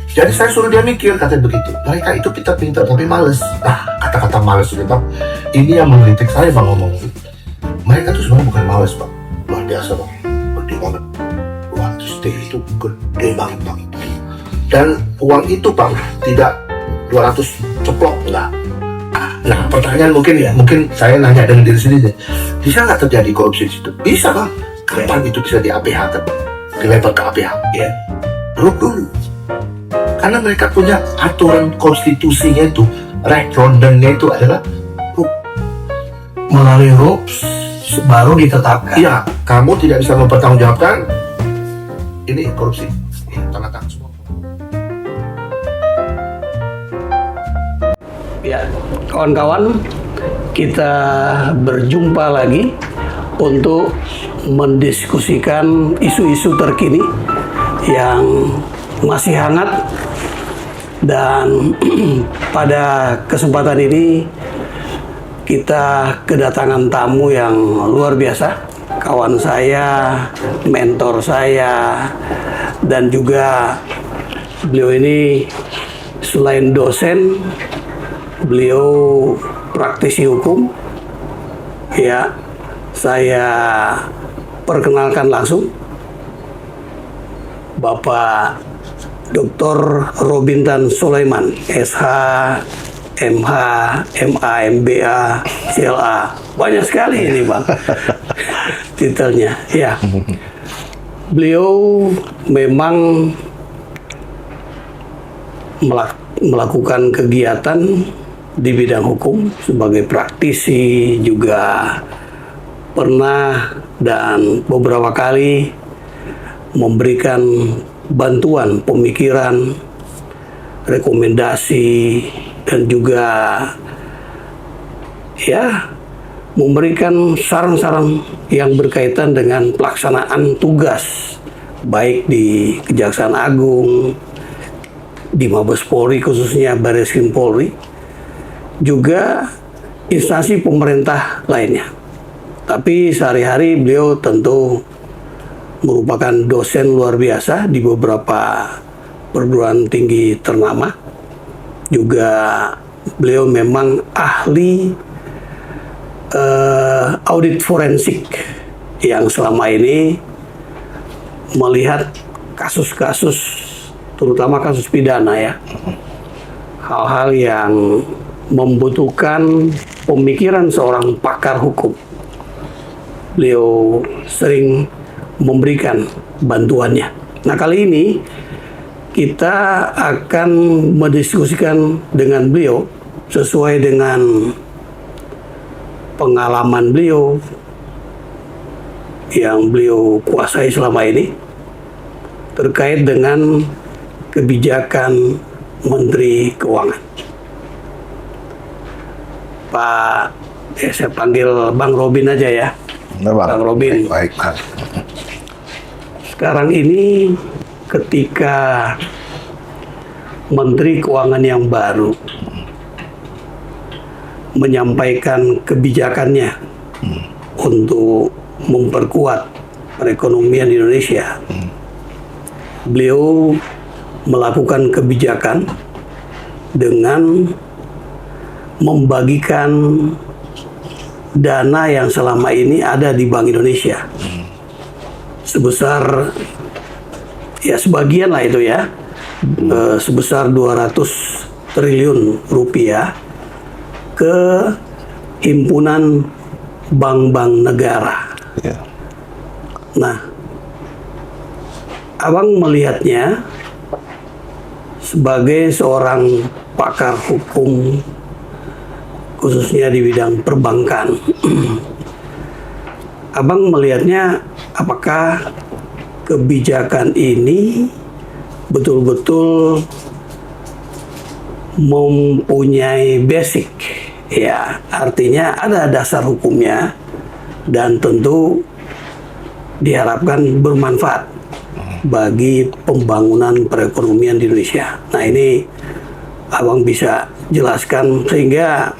Jadi saya suruh dia mikir, katanya begitu. Mereka itu pintar-pintar tapi males. Nah, kata-kata males itu bang, ini yang mengkritik saya bang ngomong. Mereka tuh sebenarnya bukan males bang, luar biasa bang, gede banget. Uang itu gede banget bang. Dan uang itu bang tidak 200 ceplok enggak. Nah pertanyaan mungkin saya nanya dengan diri sendiri, bisa nggak terjadi korupsi di situ? Bisa bang. Kapan itu bisa di APH kan? Dilempar ke APH? Ya, dulu. Karena mereka punya aturan konstitusinya itu, rondennya itu adalah melalui RUPS baru ditetapkan. Iya, kamu tidak bisa mempertanggungjawabkan ini korupsi. Tanda tangan semua. Ya, kawan-kawan, kita berjumpa lagi untuk mendiskusikan isu-isu terkini yang masih hangat. Dan pada kesempatan ini kita kedatangan tamu yang luar biasa, kawan saya, mentor saya, dan juga beliau ini selain dosen, beliau praktisi hukum. Ya, saya perkenalkan langsung Bapak Dr. Robintan Sulaiman, SH, MH, MA, MBA, CLA. Banyak sekali ini Bang titelnya. Ya, beliau memang melakukan kegiatan di bidang hukum sebagai praktisi, juga pernah dan beberapa kali memberikan bantuan pemikiran, rekomendasi, dan juga ya memberikan saran-saran yang berkaitan dengan pelaksanaan tugas baik di Kejaksaan Agung, di Mabes Polri khususnya Bareskrim Polri, juga instansi pemerintah lainnya. Tapi sehari-hari beliau tentu merupakan dosen luar biasa di beberapa perguruan tinggi ternama. Juga beliau memang ahli audit forensik yang selama ini melihat kasus-kasus, terutama kasus pidana ya, hal-hal yang membutuhkan pemikiran seorang pakar hukum. Beliau sering memberikan bantuannya. Nah, kali ini kita akan mendiskusikan dengan beliau sesuai dengan pengalaman beliau yang beliau kuasai selama ini terkait dengan kebijakan Menteri Keuangan. Pak, saya panggil Bang Robin aja ya. Bang Robin. Baik. Sekarang ini ketika Menteri Keuangan yang baru menyampaikan kebijakannya untuk memperkuat perekonomian Indonesia, beliau melakukan kebijakan dengan membagikan dana yang selama ini ada di Bank Indonesia sebesar ya sebagian lah itu ya, sebesar 200 triliun rupiah ke himpunan bank-bank negara. Yeah. Nah, Abang melihatnya sebagai seorang pakar hukum khususnya di bidang perbankan. Abang melihatnya apakah kebijakan ini betul-betul mempunyai basic, ya, artinya ada dasar hukumnya dan tentu diharapkan bermanfaat bagi pembangunan perekonomian di Indonesia. Nah, ini Abang bisa jelaskan sehingga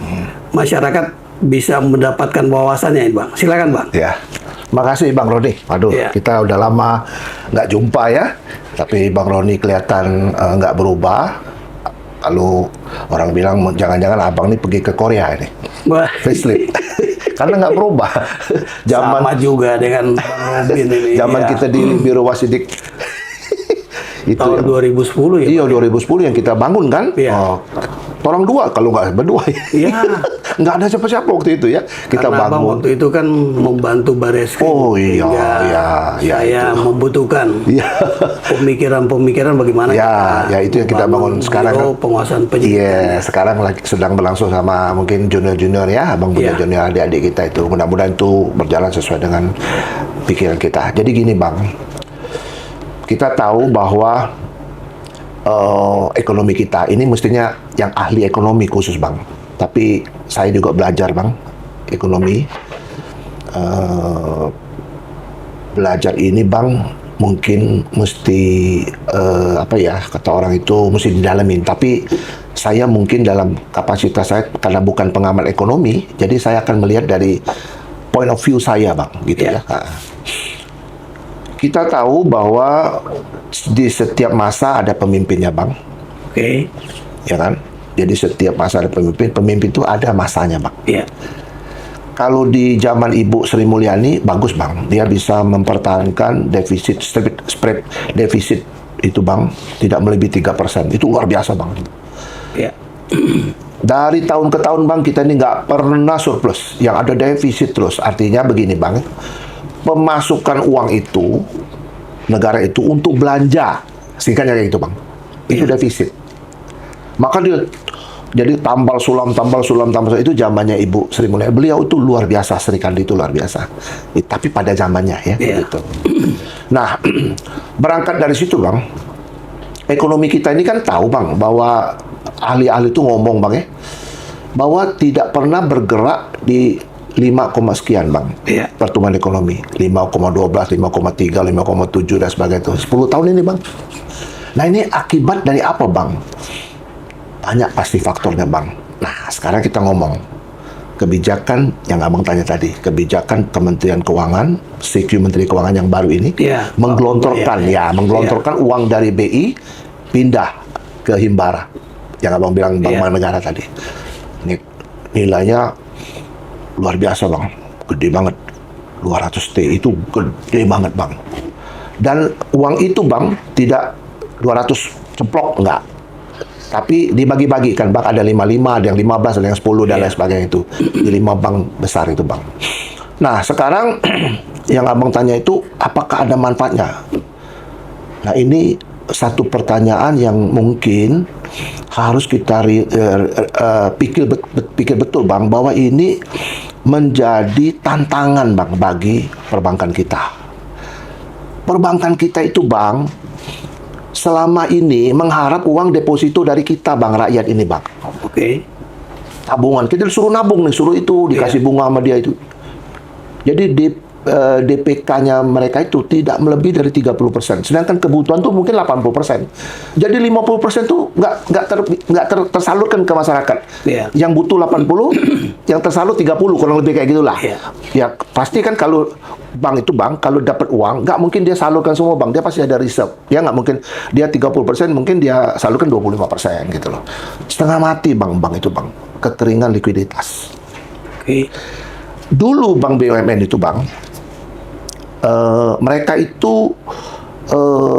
masyarakat bisa mendapatkan wawasannya, Bang. Silakan, Bang. Ya, Makasih Bang Roni. Waduh, Iya. kita udah lama nggak jumpa ya. Tapi Bang Roni kelihatan nggak berubah. Lalu orang bilang jangan-jangan abang ini pergi ke Korea ini. Wah, Facelift. Karena nggak berubah. sama juga dengan Bang Robin ini. Zaman ya. kita di Biro Wasidik itu Tahun 2010 ya. iya 2010 yang kita bangun kan. Iya. Orang dua kalau nggak berdua. Iya. Nggak ada siapa-siapa waktu itu ya. Kita Karena Abang bangun. waktu itu kan membantu Bareskrim. Oh iya, sehingga iya, iya, saya itu. membutuhkan Iya. pemikiran-pemikiran bagaimana Ya, itu yang kita bangun sekarang biro kan. penguasaan penyidikan. Iya, sekarang lagi sedang berlangsung sama mungkin junior-junior ya, abang punya Iya. junior adik-adik kita itu. Mudah-mudahan itu berjalan sesuai dengan pikiran kita. Jadi gini bang, kita tahu bahwa ekonomi kita ini mestinya yang ahli ekonomi khusus bang. Tapi saya juga belajar bang ekonomi. Belajar ini bang mungkin mesti apa ya kata orang itu mesti didalamin. Tapi saya mungkin dalam kapasitas saya karena bukan pengamat ekonomi, jadi saya akan melihat dari point of view saya bang, gitu Iya. ya. Kita tahu bahwa di setiap masa ada pemimpinnya bang, Oke. ya kan? Jadi setiap masa ada pemimpin, pemimpin itu ada masanya bang. Iya. Kalau di zaman Ibu Sri Mulyani bagus bang, dia bisa mempertahankan defisit spread defisit itu bang tidak melebihi 3%, itu luar biasa bang. Iya. Dari tahun ke tahun bang kita ini nggak pernah surplus, yang ada defisit terus. Artinya begini bang, pemasukan uang itu negara itu untuk belanja, singkatnya kayak gitu bang, itu defisit. Maka dia jadi tambal sulam itu zamannya Ibu Sri Mulyani. Beliau itu luar biasa, Sri Kandi itu luar biasa. Tapi pada zamannya ya, Iya. gitu. Nah, berangkat dari situ bang, ekonomi kita ini kan tahu bang bahwa ahli-ahli itu ngomong bang ya, bahwa tidak pernah bergerak di 5, sekian bang, Iya. pertumbuhan ekonomi 5,12, 5,3, 5,7 dan sebagainya itu 10 tahun ini bang. Nah ini akibat dari apa bang? Banyak pasti faktornya bang. Nah sekarang kita ngomong kebijakan yang abang tanya tadi, kebijakan Kementerian Keuangan, CQ Menteri Keuangan yang baru ini, Iya. menggelontorkan Iya. menggelontorkan uang dari BI pindah ke Himbara, yang abang bilang Bank Iya. Negara tadi. Ini nilainya luar biasa bang, gede banget, 200 T itu gede banget bang. Dan uang itu bang tidak 200 ceplok, enggak, tapi dibagi-bagikan bang, ada 55, ada yang 15, ada yang 10 dan lain sebagainya itu di 5 bank besar itu bang. Nah sekarang yang abang tanya itu apakah ada manfaatnya? Nah ini satu pertanyaan yang mungkin harus kita pikir betul bang, bahwa ini menjadi tantangan bang bagi perbankan kita. Perbankan kita itu bang selama ini mengharap uang deposito dari kita bang, rakyat ini bang, Oke. tabungan kita disuruh nabung nih, suruh itu dikasih bunga sama dia itu. Jadi DPK-nya mereka itu tidak melebihi dari 30%, sedangkan kebutuhan tuh mungkin 80%. Jadi 50% tuh nggak tersalurkan ke masyarakat. Iya. Yang butuh 80, yang tersalur 30, kurang lebih kayak gitulah. Iya. Ya pasti kan kalau bank itu bang, kalau dapat uang nggak mungkin dia salurkan semua bang, dia pasti ada reserve. Dia nggak mungkin dia 30%, mungkin dia salurkan 25% gitu loh. Setengah mati bang itu bang, kekeringan likuiditas. Oke. Dulu bank BUMN itu bang, mereka itu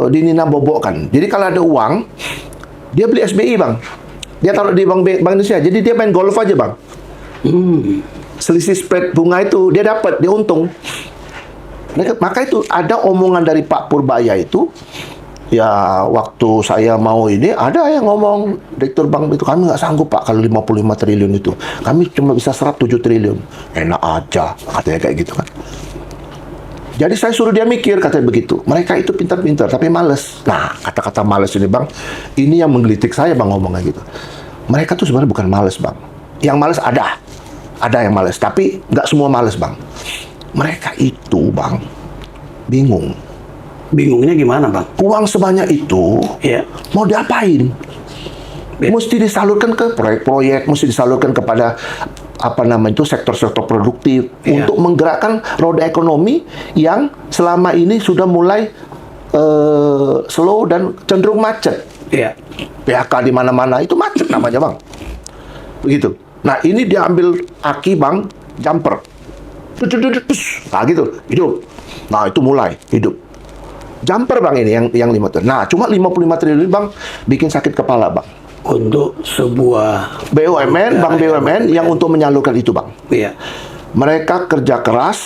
dinina bobokkan. Jadi kalau ada uang, dia beli SBI bang, dia taruh di bank Indonesia. Jadi dia main golf aja bang. Selisih spread bunga itu dia dapat, dia untung. Maka itu ada omongan dari Pak Purbaya itu. Ya waktu saya mau ini ada yang ngomong, direktur bank itu, kami nggak sanggup pak kalau 55 triliun itu, kami cuma bisa serap 7 triliun. Enak aja katanya kayak gitu kan. Jadi saya suruh dia mikir, katanya begitu. Mereka itu pintar-pintar tapi males. Nah kata-kata males ini bang, ini yang menggelitik saya bang ngomongnya gitu. Mereka tuh sebenarnya bukan males bang, yang males ada yang males, tapi nggak semua males bang. Mereka itu bang bingung. Bingungnya gimana bang? Uang sebanyak itu Iya. mau diapain? Ya. Mesti disalurkan ke proyek-proyek, mesti disalurkan kepada apa namanya itu sektor-sektor produktif Iya. untuk menggerakkan roda ekonomi yang selama ini sudah mulai slow dan cenderung macet. Iya. PHK di mana-mana itu macet namanya bang. Begitu. Nah ini dia ambil aki bang, jumper. Nah gitu, hidup. Nah itu mulai hidup. Jumper bang ini yang 5 triliun. Nah cuma 55 triliun bang bikin sakit kepala bang. Untuk sebuah BUMN, bank BUMN yang untuk menyalurkan itu bang. Iya. Mereka kerja keras,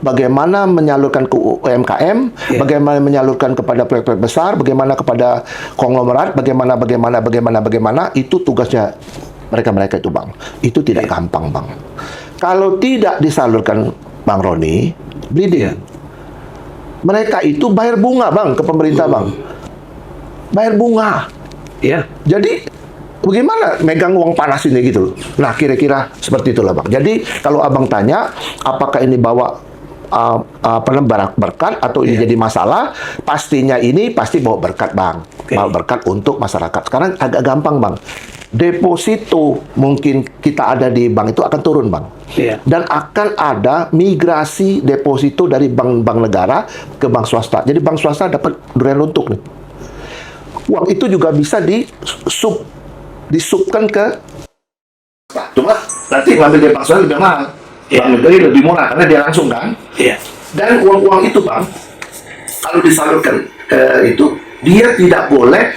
bagaimana menyalurkan ke UMKM, bagaimana menyalurkan kepada proyek-proyek besar, bagaimana kepada konglomerat, bagaimana, itu tugasnya mereka itu bang. Itu tidak gampang bang. Kalau tidak disalurkan bang Roni, bleeding. Mereka itu bayar bunga bang ke pemerintah bang. Bayar bunga. Iya. Jadi bagaimana megang uang panas ini gitu? Nah kira-kira seperti itulah bang. Jadi kalau abang tanya apakah ini bawa berkat atau ini jadi masalah, pastinya ini pasti bawa berkat bang. Bawa berkat untuk masyarakat. Sekarang agak gampang bang. Deposito mungkin kita ada di bank itu akan turun bang. Iya. Dan akan ada migrasi deposito dari bank-bank negara ke bank swasta. Jadi bank swasta dapat durian runtuh nih. Uang itu juga bisa disubkan ke, cuma nanti ngambil dari bank swasta lebih mahal, bank negeri lebih murah karena dia langsung kan. Iya. Dan uang-uang itu bang, kalau disalurkan ke itu, dia tidak boleh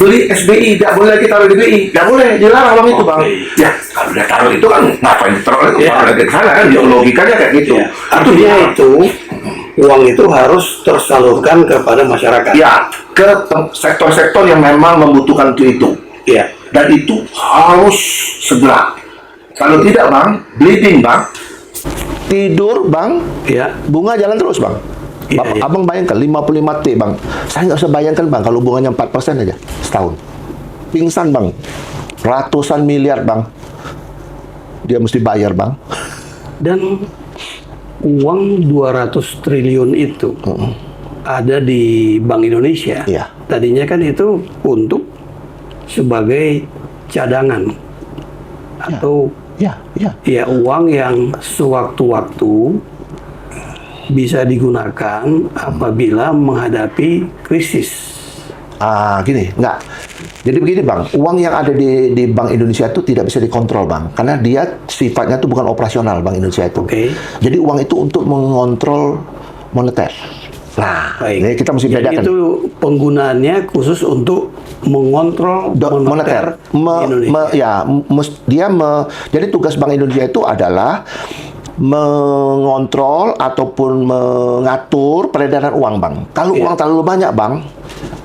beli SBI, tidak boleh kita taruh di BI, tidak boleh, dilarang uang itu bang. Ya kalau dia taruh itu kan ngapain taruh lagi ke sana kan, logikanya kayak gitu. Artinya itu uang itu harus tersalurkan kepada masyarakat. Ya, ke sektor-sektor yang memang membutuhkan itu. Iya. Dan itu harus segera. Kalau tidak bang, bleeding bang. Tidur bang, Iya. bunga jalan terus bang. Iya. Abang bayangkan 55 T bang. Saya nggak usah bayangkan bang kalau bunganya 4% aja setahun. Pingsan bang. Ratusan miliar bang. Dia mesti bayar bang. Dan uang 200 triliun itu ada di Bank Indonesia. Iya. Tadinya kan itu untuk sebagai cadangan atau Ya. ya uang yang sewaktu-waktu bisa digunakan apabila menghadapi krisis. Gini, enggak. Jadi begini bang, uang yang ada di Bank Indonesia itu tidak bisa dikontrol bang, karena dia sifatnya itu bukan operasional Bank Indonesia itu. Oke. Jadi uang itu untuk mengontrol moneter. Nah, Baik. ini kita mesti Jadi bedakan. itu penggunaannya khusus untuk mengontrol moneter Indonesia. Jadi tugas Bank Indonesia itu adalah mengontrol ataupun mengatur peredaran uang bang. Kalau uang terlalu banyak bang,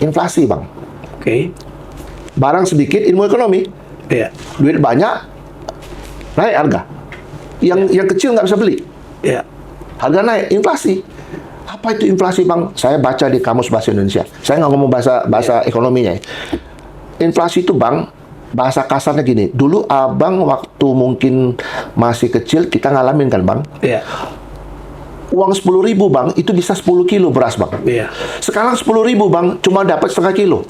inflasi bang. Oke. Barang sedikit, ilmu ekonomi. Iya. Duit banyak, naik harga. Yang kecil nggak bisa beli. Iya. Harga naik, inflasi. Apa itu inflasi bang? Saya baca di Kamus Bahasa Indonesia. Saya nggak ngomong bahasa ekonominya. Inflasi itu bang, bahasa kasarnya gini. Dulu abang waktu mungkin masih kecil kita ngalamin kan bang. Iya. Uang 10.000 bang, itu bisa 10 kilo beras bang. Iya. Sekarang 10.000 bang, cuma dapat setengah kilo.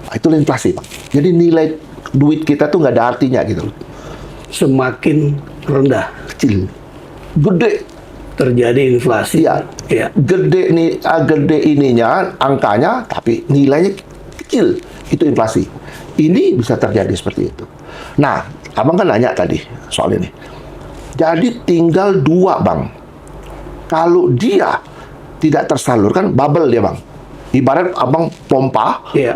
Nah, itulah inflasi bang. Jadi nilai duit kita tuh nggak ada artinya gitu. Semakin rendah Kecil. Gede. terjadi inflasi. Iya. Iya. Gede ininya, angkanya, tapi nilainya kecil. Itu inflasi. Ini bisa terjadi seperti itu. Nah, abang kan nanya tadi soal ini. Jadi tinggal 2 bang. Kalau dia tidak tersalurkan, bubble dia bang. Ibarat abang pompa Iya.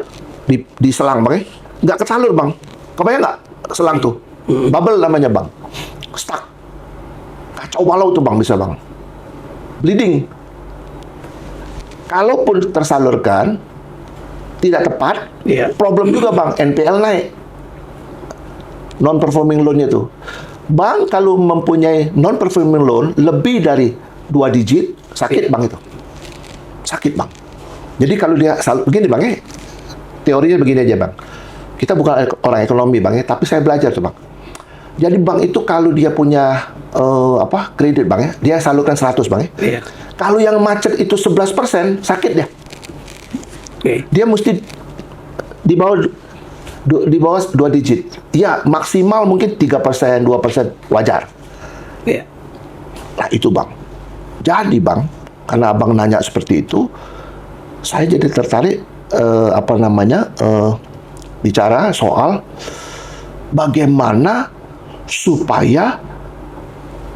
di selang bang, nggak kesalur bang. Kebayang nggak selang tuh? Bubble namanya bang. Stuck. Kacau balau tuh bang, bisa bang. Bleeding. Kalaupun tersalurkan, tidak tepat, Iya. problem juga bang, NPL naik. Non-performing loan-nya tuh. Bank kalau mempunyai non-performing loan lebih dari 2 digit, sakit bang itu. Sakit bang. Jadi kalau dia, begini bang ya, teorinya begini aja bang. Kita bukan orang ekonomi bang ya, tapi saya belajar tuh bang. Jadi bank itu kalau dia punya kredit bang ya, dia salurkan 100 bang ya. Iya. Kalau yang macet itu 11%, sakit dia. Oke. Dia mesti di bawah Di bawah 2 digit. Ya, maksimal mungkin 3%, 2% wajar. Iya. Nah, itu Bang. Jadi Bang, karena Abang nanya seperti itu, saya jadi tertarik bicara soal bagaimana supaya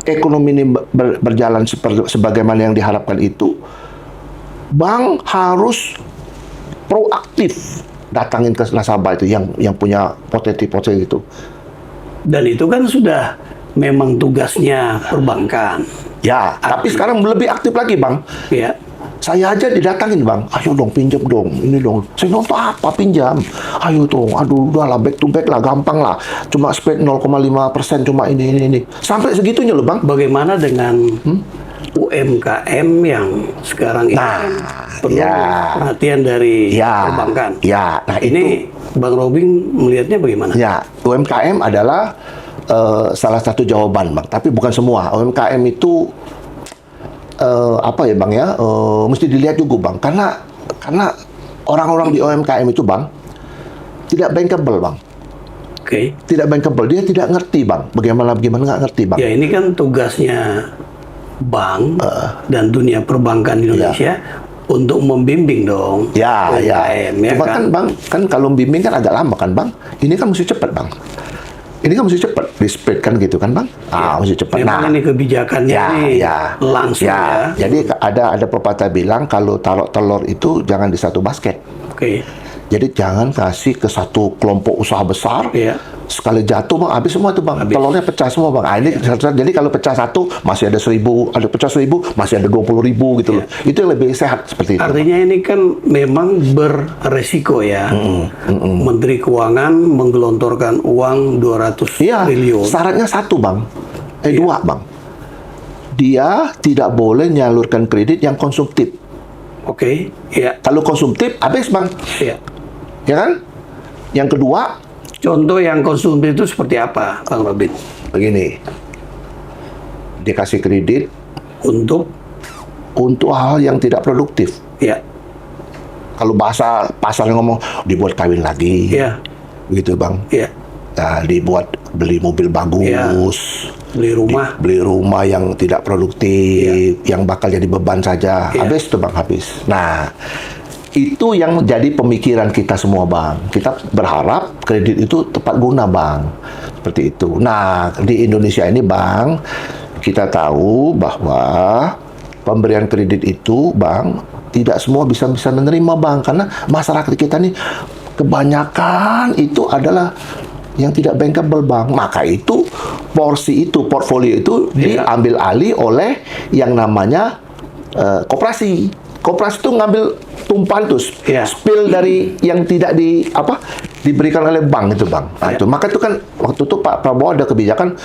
ekonomi ini berjalan sebagaimana yang diharapkan itu. Bank harus proaktif datangin ke nasabah itu yang punya potensi itu. Dan itu kan sudah memang tugasnya perbankan. Ya, tapi sekarang lebih aktif lagi, Bang. Ya. Saya aja didatangin, Bang. Ayo dong, pinjam dong. Ini dong. Saya nonton apa pinjam? Ayo dong. Aduh, udahlah, back to back lah, gampang lah. Cuma spread 0,5%, cuma ini. Sampai segitunya loh, Bang. Bagaimana dengan UMKM yang sekarang ini perlu perhatian dari perbankan? Ya, nah ini Bang Robin melihatnya bagaimana? Ya, UMKM adalah salah satu jawaban, Bang. Tapi bukan semua. UMKM itu Bang ya? Mesti dilihat juga, Bang. Karena orang-orang di UMKM itu, Bang, tidak bankable, Bang. Oke. Tidak bankable. Dia tidak ngerti, Bang. Bagaimana nggak ngerti, Bang. Ya, ini kan tugasnya bank dan dunia perbankan di Indonesia untuk membimbing dong. Ya. UMKM, Cuma kan, Bang, kan kalau membimbing kan agak lama kan, Bang. Ini kan mesti cepat, Bang. Ini kan mesti cepat, di-spread kan gitu kan, Bang? Mesti cepat. Memang ini kebijakannya langsung ya. Jadi ada pepatah bilang kalau taruh telur itu jangan di satu basket. Oke. Jadi jangan kasih ke satu kelompok usaha besar. Iya. Sekali jatuh, Bang, habis semua tuh, Bang. Telurnya pecah semua, Bang. Jadi kalau pecah satu masih ada 1.000, ada pecah 1.000 masih ada 20.000 gitu loh. Itu yang lebih sehat seperti itu. Artinya ini kan memang beresiko ya. Menteri Keuangan menggelontorkan uang 200 triliun. Syaratnya satu, Bang. Dua, Bang. Dia tidak boleh nyalurkan kredit yang konsumtif. Oke, iya. Kalau konsumtif habis, Bang. Iya. Ya kan? Yang kedua, contoh yang konsumtif itu seperti apa, Bang Robin? begini. Dikasih kredit Untuk hal yang tidak produktif. ya. Kalau bahasa pasar ngomong dibuat kawin lagi. Iya. Gitu, Bang. Iya. Nah, dibuat beli mobil bagus. Beli rumah. Beli rumah yang tidak produktif, yang bakal jadi beban saja. Habis tuh, Bang, habis. Nah, itu yang jadi pemikiran kita semua, Bang. Kita berharap kredit itu tepat guna, Bang. Seperti itu. Nah, di Indonesia ini, Bang, kita tahu bahwa pemberian kredit itu, Bang, tidak semua bisa menerima, Bang. Karena masyarakat kita nih kebanyakan itu adalah yang tidak bankable, Bang. Maka itu portfolio itu diambil alih oleh yang namanya koperasi. Koperasi itu ngambil tumpahan tuh, spill dari yang tidak diberikan oleh bank itu, Bang. Nah, itu maka itu kan waktu itu Pak Prabowo ada kebijakan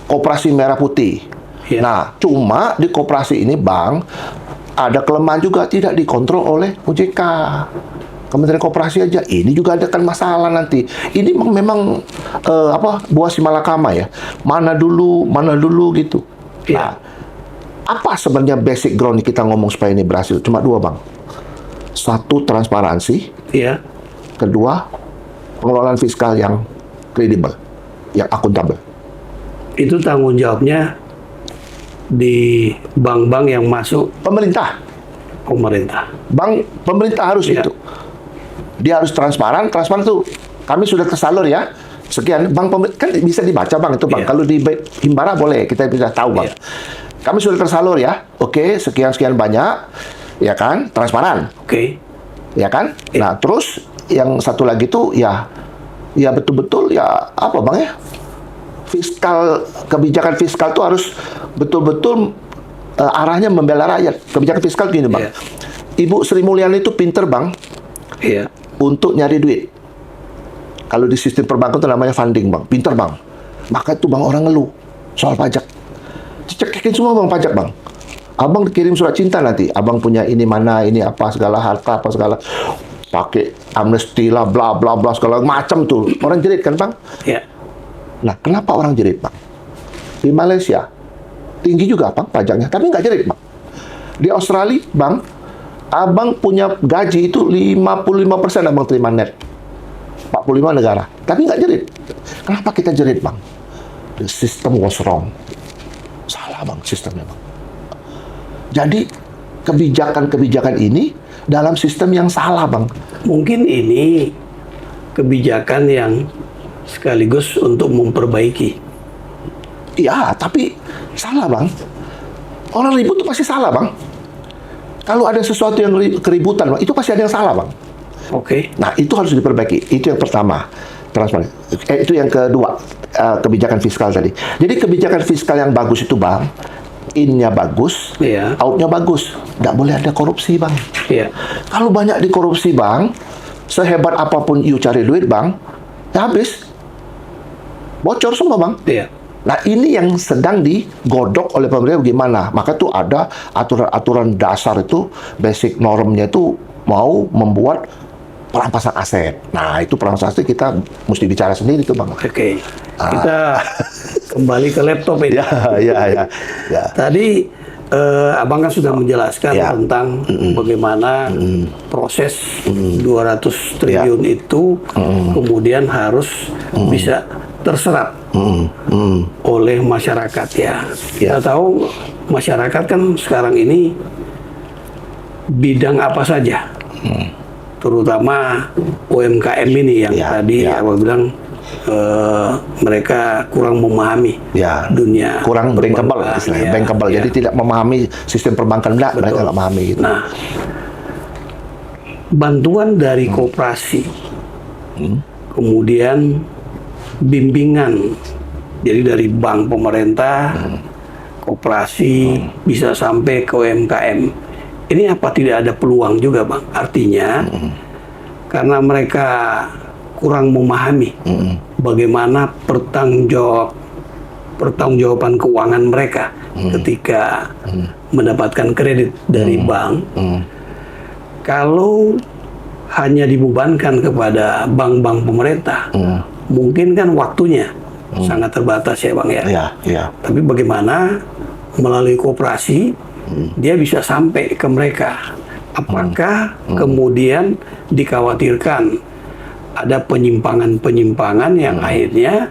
koperasi merah putih. Nah, cuma di koperasi ini, Bang, ada kelemahan juga, tidak dikontrol oleh OJK. Kementerian Koperasi aja, ini juga ada kan masalah nanti. Ini memang buah si malakama ya. Mana dulu gitu. Nah, apa sebenarnya basic ground kita ngomong supaya ini berhasil? Cuma dua, Bang. Satu, transparansi. Iya. Kedua, pengelolaan fiskal yang kredibel, yang akuntabel. Itu tanggung jawabnya di bank-bank yang masuk pemerintah. Pemerintah harus itu. Dia harus transparan tuh. Kami sudah tersalur ya. Sekian, kan bisa dibaca, Bang, itu, Bang. Kalau di Himbara boleh, kita bisa tahu, Bang. Kami sudah tersalur ya. Oke, sekian banyak. Ya kan? Transparan. Oke. Ya kan? Nah, terus yang satu lagi tuh ya betul-betul ya apa, Bang ya? Kebijakan fiskal tuh harus betul-betul arahnya membela rakyat. Kebijakan fiskal gini, Bang. Ibu Sri Mulyani itu pinter, Bang. Iya. Untuk nyari duit. Kalau di sistem perbankan itu namanya funding, Bang. Pinter, Bang. Maka itu, Bang, orang ngeluh soal pajak. Dicekekin semua, Bang, pajak, Bang. Abang dikirim surat cinta nanti. Abang punya ini mana, ini apa, segala harta, apa segala. Pakai amnesti lah, bla bla bla, segala macam tuh. Orang jerit kan, Bang? Iya. Nah, kenapa orang jerit, Bang? Di Malaysia, tinggi juga, Bang, pajaknya. Tapi nggak jerit, Bang. Di Australia, Bang, Abang punya gaji itu 55% Abang terima net. 45 negara. Tapi nggak jerit. Kenapa kita jerit, Bang? The system was wrong. Salah, Bang, sistemnya, Bang. Jadi, kebijakan-kebijakan ini dalam sistem yang salah, Bang. Mungkin ini kebijakan yang sekaligus untuk memperbaiki. Iya, tapi salah, Bang. Orang ribut itu pasti salah, Bang. Kalau ada sesuatu yang keributan, Bang, itu pasti ada yang salah, Bang. Oke. Nah, itu harus diperbaiki. Itu yang pertama, transparan. Itu yang kedua, kebijakan fiskal tadi. Jadi kebijakan fiskal yang bagus itu, Bang, in-nya bagus, Iya. out-nya bagus. Nggak boleh ada korupsi, Bang. Iya. Kalau banyak dikorupsi, Bang, sehebat apapun you cari duit, Bang, ya habis. Bocor semua, Bang. Iya. Nah, ini yang sedang digodok oleh pemerintah bagaimana. Maka tuh ada aturan-aturan dasar itu, basic normnya itu mau membuat perampasan aset. Nah, itu perampasan aset kita mesti bicara sendiri tuh, Bang. Oke. Kita kembali ke laptop ini. Ya. Tadi Abang kan sudah menjelaskan Ya. tentang bagaimana proses 200 triliun itu kemudian harus bisa terserap oleh masyarakat ya. Kita tahu masyarakat kan sekarang ini bidang apa saja, terutama UMKM ini yang tadi Abang bilang mereka kurang memahami dunia kurang bankable perbankan, istilahnya, ya. bankable. Jadi tidak memahami sistem perbankan, enggak, mereka nggak memahami gitu. Nah, bantuan dari koperasi, kemudian bimbingan, jadi dari bank pemerintah, koperasi, bisa sampai ke UMKM. Ini apa tidak ada peluang juga, Bang? Artinya, karena mereka kurang memahami bagaimana pertanggungjawaban keuangan mereka ketika mendapatkan kredit dari bank. Kalau hanya dibebankan kepada bank-bank pemerintah, mungkin kan waktunya sangat terbatas ya, Bang ya. Iya. Tapi bagaimana melalui koperasi dia bisa sampai ke mereka? Apakah kemudian dikhawatirkan ada penyimpangan-penyimpangan yang akhirnya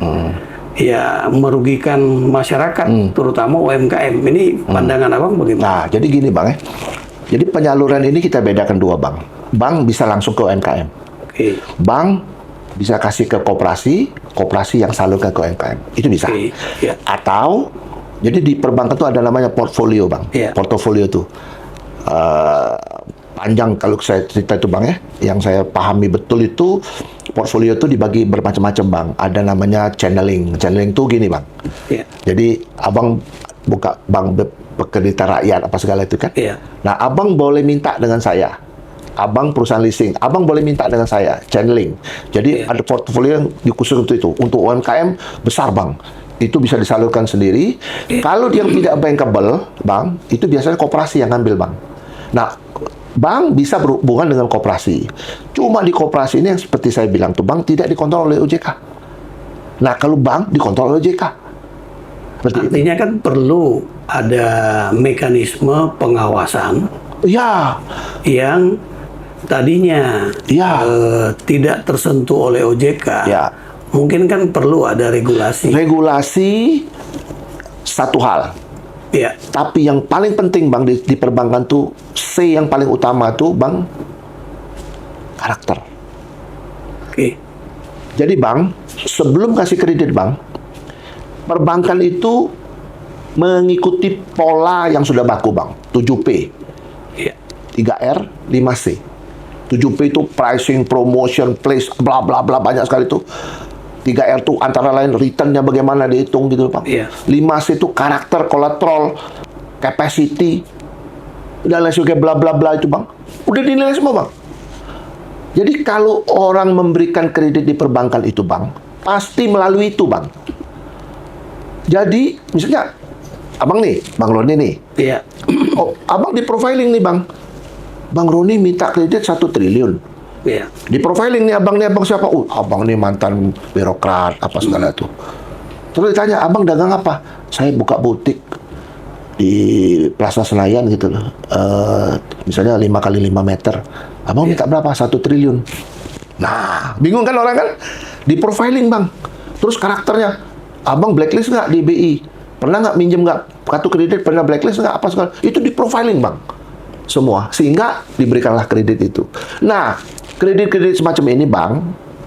ya merugikan masyarakat, terutama UMKM? Ini pandangan Abang bagaimana? Nah, jadi gini, Bang ya. Jadi penyaluran ini kita bedakan dua, Bang. Bank bisa langsung ke UMKM. Oke. Bank bisa kasih ke koperasi, koperasi yang salurkan ke UMKM. Itu bisa. Oke, ya. Atau, jadi di perbankan itu ada namanya portfolio, Bang. Ya. Portofolio itu. Panjang kalau saya cerita itu, Bang ya. Yang saya pahami betul itu, portfolio itu dibagi bermacam-macam, Bang. Ada namanya channeling. Channeling itu gini, Bang. Ya. Jadi, Abang buka bank pekerja rakyat, apa segala itu kan. Iya. Nah, Abang boleh minta dengan saya. Abang perusahaan leasing, Abang boleh minta dengan saya, channeling. Jadi ada portofolio yang dikhusus untuk itu. Untuk UMKM besar, Bang. Itu bisa disalurkan sendiri. Kalau dia tidak bankable, Bang, itu biasanya koperasi yang ngambil, Bang. Nah, bank bisa berhubungan dengan koperasi. Cuma di koperasi ini yang seperti saya bilang tuh, Bang, tidak dikontrol oleh OJK. Nah, kalau bank dikontrol oleh OJK. Artinya kan perlu ada mekanisme pengawasan yang tadinya tidak tersentuh oleh OJK. Mungkin kan perlu ada regulasi. Regulasi satu hal. Ya. Tapi yang paling penting, Bang, di perbankan tuh C yang paling utama tuh, Bang, karakter. Oke. Jadi, Bang, sebelum kasih kredit, Bang, perbankan itu mengikuti pola yang sudah baku, Bang. 7P. Ya. 3R, 5C. 7P itu pricing, promotion, place, bla bla bla, banyak sekali tuh. 3R itu antara lain return-nya bagaimana dihitung gitu, Bang. Iya. 5C itu karakter, collateral, capacity, dan lain sebagainya, bla bla bla itu, Bang. Udah dinilai semua, Bang. Jadi kalau orang memberikan kredit di perbankan itu, Bang, pasti melalui itu, Bang. Jadi, misalnya, Abang nih, Bang Roni nih. Iya. Oh, Abang di profiling nih, Bang. Bang Roni minta kredit 1 triliun. Iya. Di profiling nih abang siapa? Abang nih mantan birokrat apa segala tuh. Terus ditanya, abang dagang apa? Saya buka butik di Plaza Senayan gitu loh. Misalnya 5 kali 5 meter. Abang minta berapa? 1 triliun. Nah, bingung kan orang kan? Di profiling bang. Terus karakternya, abang blacklist nggak di BI? Pernah nggak minjem nggak kartu kredit? Pernah blacklist nggak apa segala? Itu di profiling bang. Semua. Sehingga diberikanlah kredit itu. Nah, kredit-kredit semacam ini bang,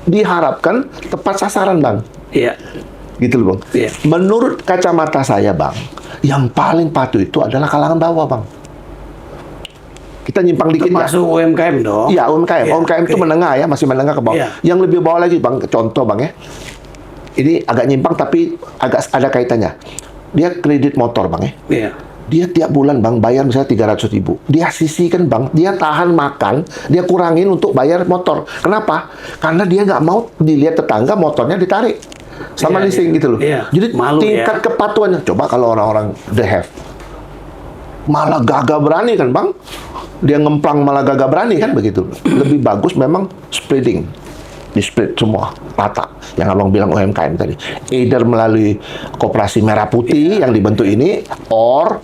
diharapkan tepat sasaran bang. Iya. Gitu loh bang. Iya. Menurut kacamata saya bang, yang paling patuh itu adalah kalangan bawah bang. Kita nyimpang dikit ya. Termasuk UMKM dong. Iya, UMKM. Iya, UMKM itu oke. menengah ya, masih menengah ke bawah. Iya. Yang lebih bawah lagi, Bang, contoh, Bang ya. Ini agak nyimpang tapi agak ada kaitannya. Dia kredit motor, Bang ya. Iya. Dia tiap bulan, Bang, bayar misalnya 300.000. Dia sisihkan, Bang. Dia tahan makan, dia kurangin untuk bayar motor. Kenapa? Karena dia nggak mau dilihat tetangga motornya ditarik sama Iya, leasing iya. gitu loh. Iya. Jadi Malu tingkat ya. kepatuhannya. Coba kalau orang-orang the have. Malah gagah berani kan bang, dia ngemplang malah gagah berani kan begitu. Lebih bagus memang spreading, di spread semua rata. Yang abang bilang UMKM tadi, either melalui koperasi merah putih yang dibentuk ini, or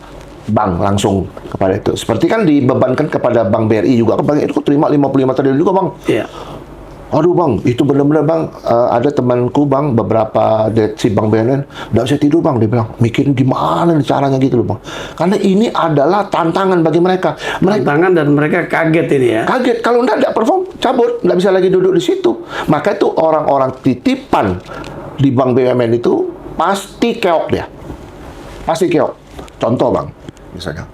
bank langsung kepada itu. Seperti kan dibebankan kepada Bank BRI juga, bank itu terima 55 triliun juga bang. Iya. Aduh bang, itu benar-benar bang, ada temanku bang, beberapa direksi Bank BNN, nggak bisa tidur bang, dia bilang, mikirin gimana nih caranya gitu loh bang. Karena ini adalah tantangan bagi mereka. Tantangan dan mereka kaget ini ya. Kaget, kalau nggak perform, cabut, nggak bisa lagi duduk di situ. Maka itu orang-orang titipan di Bank BUMN itu pasti keok dia. Pasti keok. Contoh bang, misalnya,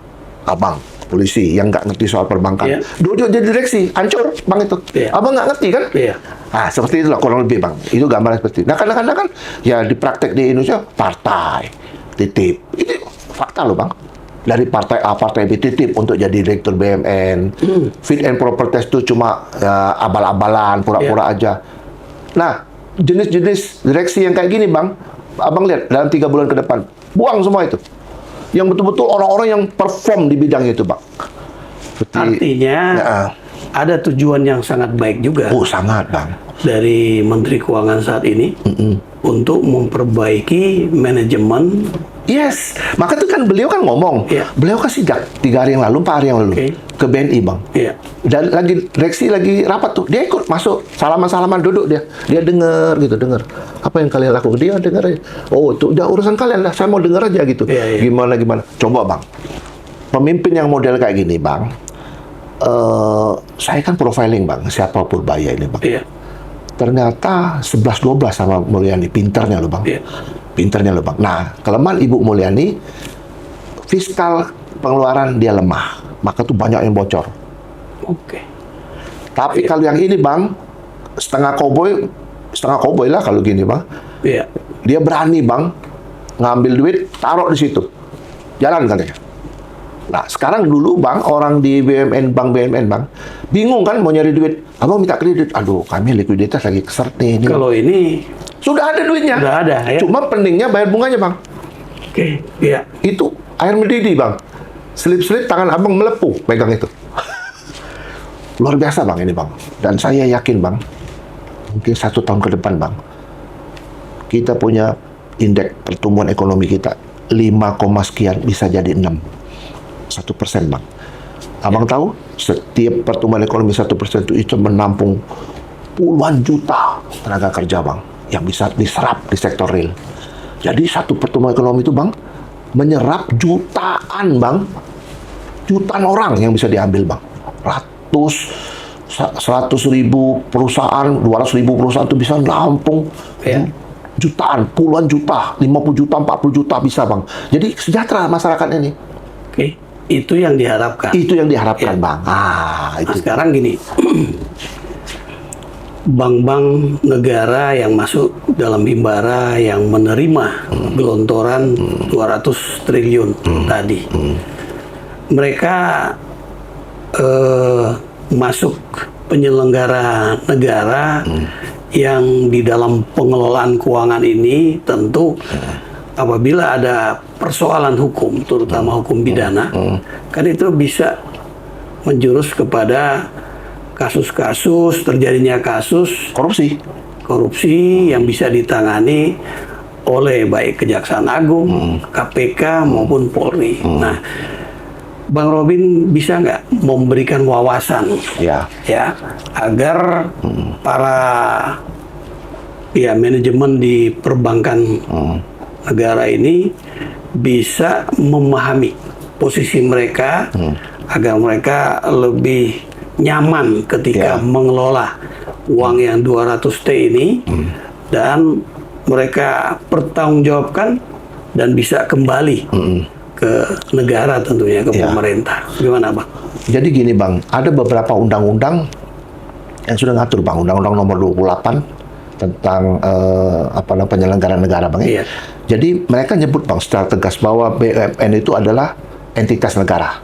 abang, polisi yang nggak ngerti soal perbankan, Iya. duduk jadi direksi, hancur bang itu. Iya. Abang nggak ngerti kan? Iya. Ah, seperti itulah kurang lebih bang. Itu gambaran seperti itu. Nah, kadang-kadang kan ya di praktek di Indonesia partai titip. Itu fakta loh bang. Dari partai A, partai B titip untuk jadi direktur BUMN. Fit and proper test itu cuma abal-abalan, pura-pura aja. Nah, jenis-jenis direksi yang kayak gini bang, abang lihat dalam 3 bulan ke depan, buang semua itu. Yang betul-betul orang-orang yang perform di bidang itu bang. Seperti, Artinya ya, ada tujuan yang sangat baik juga oh sangat bang. dari Menteri Keuangan saat ini untuk memperbaiki manajemen. Yes, maka itu kan beliau kan ngomong, Iya. beliau kan sidak 3 hari yang lalu, 4 hari yang lalu Oke. ke BNI bang. Iya. Dan lagi direksi lagi rapat tuh, dia ikut masuk, salaman-salaman duduk dia dengar gitu, dengar apa yang kalian lakukan, dia dengar aja. Oh itu udah urusan kalian lah, saya mau dengar aja gitu. Iya, iya. Gimana, coba bang, pemimpin yang model kayak gini bang, saya kan profiling bang, siapa Purbaya ini bang. Iya. Ternyata 11-12 sama Mulyani, pinternya loh bang. Iya. Pinternya loh bang. Nah, kelemahan Ibu Mulyani, fiskal pengeluaran dia lemah. Maka tuh banyak yang bocor. Oke. Tapi kalau yang ini bang, setengah koboi lah kalau gini bang. Iya. Dia berani bang, ngambil duit, taruh di situ. Jalan katanya. Nah, sekarang dulu bang, orang di BUMN, Bank BUMN bang, bingung kan mau nyari duit. Abang minta kredit. Aduh, kami likuiditas lagi keseret nih. Ini. Kalau ini Sudah ada duitnya. sudah ada ya. Cuma pentingnya bayar bunganya bang. Oke. Iya. Itu air mendidih bang. Selip-selip tangan abang melepuh pegang itu. Luar biasa bang ini bang. Dan saya yakin bang, mungkin 1 tahun ke depan bang, kita punya indeks pertumbuhan ekonomi kita 5, sekian bisa jadi 6. 1% bang. Abang tahu setiap pertumbuhan ekonomi 1% itu menampung puluhan juta tenaga kerja bang yang bisa diserap di sektor real. Jadi satu pertumbuhan ekonomi itu bang menyerap jutaan bang, jutaan orang yang bisa diambil bang. 100.000 perusahaan, 200.000 perusahaan itu bisa nampung Ya. jutaan, puluhan juta, 50 juta, 40 juta bisa bang. Jadi sejahtera masyarakat ini. Oke. Itu yang diharapkan. Itu yang diharapkan Ya. bang. Nah, Itu. sekarang gini, bank-bank negara yang masuk dalam himbara yang menerima gelontoran 200 triliun tadi, mereka masuk penyelenggara negara yang di dalam pengelolaan keuangan ini tentu apabila ada persoalan hukum, terutama hukum pidana, kan itu bisa menjurus kepada kasus-kasus, terjadinya kasus korupsi yang bisa ditangani oleh baik Kejaksaan Agung, KPK maupun Polri. Nah, Bang Robin bisa nggak memberikan wawasan Ya. ya agar para manajemen di perbankan negara ini bisa memahami posisi mereka agar mereka lebih nyaman ketika Ya. mengelola uang yang 200T ini dan mereka pertanggungjawabkan dan bisa kembali ke negara tentunya, ke Ya. pemerintah. Gimana Bang? Jadi gini Bang, ada beberapa undang-undang yang sudah ngatur Bang, Undang-Undang Nomor 28 tentang penyelenggaraan negara Bang ya. Iya. Jadi mereka nyebut Bang secara tegas bahwa BUMN itu adalah entitas negara.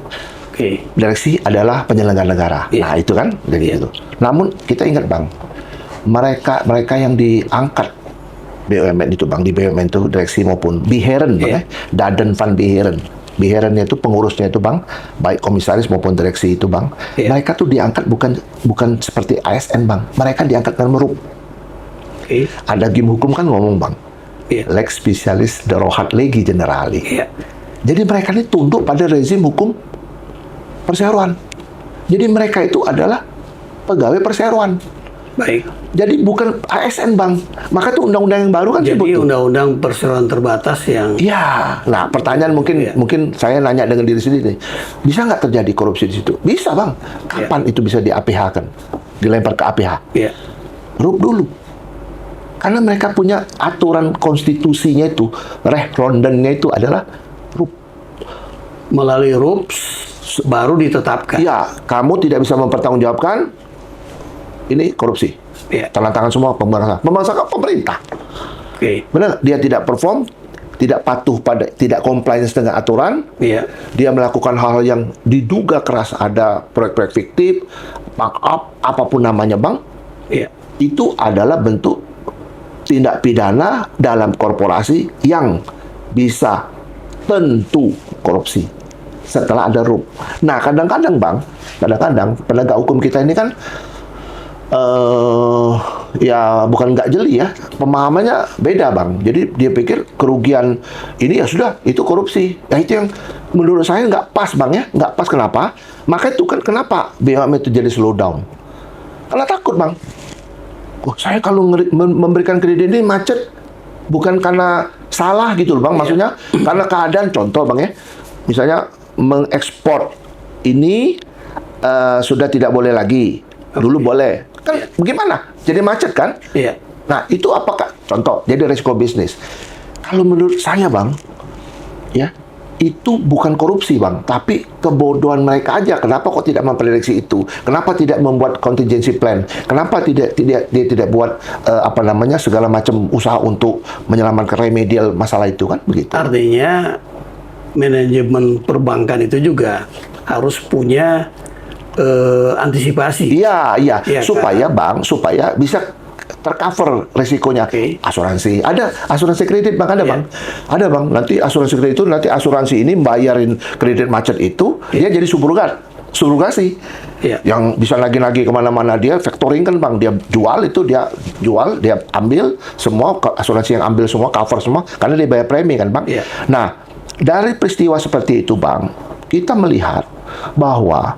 Oke. Direksi adalah penyelenggara negara. Iya. Nah, itu kan Iya. jadi itu. Namun kita ingat Bang, mereka yang diangkat BUMN itu Bang, di BUMN itu direksi maupun Biheren Bang Iya. Daden van Biheren. Biherennya itu pengurusnya itu Bang, baik komisaris maupun direksi itu Bang. Iya. Mereka tuh diangkat bukan seperti ASN Bang. Mereka diangkat dengan merup. Oke. Ada game hukum kan ngomong Bang. Iya. Lex specialis darohat legi generali. Iya. Jadi mereka ini tunduk pada rezim hukum perseroan. Jadi mereka itu adalah pegawai perseroan. Baik. Jadi bukan ASN Bang. Maka tuh undang-undang yang baru kan sebut Jadi tuh. undang-undang perseroan terbatas yang Iya. Nah, pertanyaan Iya. mungkin saya nanya dengan diri sendiri. Bisa nggak terjadi korupsi di situ? Bisa Bang. Kapan itu bisa di APH-kan? Dilempar ke APH? ya RUP dulu. Karena mereka punya aturan konstitusinya itu, rondennya itu adalah RUP. melalui RUPS baru ditetapkan. Iya, kamu tidak bisa mempertanggungjawabkan ini korupsi. Iya. Tanda tangan semua pembangsa pemerintah. Oke. Benar? Dia tidak perform, tidak patuh pada, tidak compliance dengan aturan. Iya. Dia melakukan hal-hal yang diduga keras, ada proyek-proyek fiktif, markup, apapun namanya Bang. Iya. Itu adalah bentuk tindak pidana dalam korporasi yang bisa tentu korupsi setelah ada RUP. Nah, kadang-kadang Bang, penegak hukum kita ini kan ya bukan nggak jeli ya, pemahamannya beda Bang. Jadi dia pikir kerugian ini ya sudah, itu korupsi. Nah, itu yang menurut saya nggak pas Bang ya, nggak pas. Kenapa? Maka itu kan kenapa BUMN itu jadi slow down. Karena takut Bang. Oh, saya kalau memberikan kredit ini macet bukan karena salah gitu loh Bang, maksudnya karena keadaan, contoh Bang ya, misalnya mengekspor ini sudah tidak boleh lagi, dulu boleh, kan bagaimana? Jadi macet kan? Iya. Nah, itu apakah contoh? Jadi risiko bisnis. Kalau menurut saya Bang, ya itu bukan korupsi Bang, tapi kebodohan mereka aja. Kenapa kok tidak memprediksi itu? Kenapa tidak membuat contingency plan? Kenapa dia tidak buat segala macam usaha untuk menyelamatkan remedial masalah itu kan begitu? Artinya manajemen perbankan itu juga harus punya antisipasi. Iya, Iya, supaya Bang, supaya bisa tercover resikonya. Oke. Asuransi, ada asuransi kredit Bang, ada Iya. Bang, ada Bang. Nanti asuransi kredit itu, nanti asuransi ini bayarin kredit macet itu, dia jadi subrogasi. Iya. Yang bisa nagih-nagih kemana-mana, dia factoring kan Bang, dia jual, dia ambil semua, asuransi yang ambil semua, cover semua, karena dia bayar premi kan Bang. Iya. Nah, dari peristiwa seperti itu Bang, kita melihat bahwa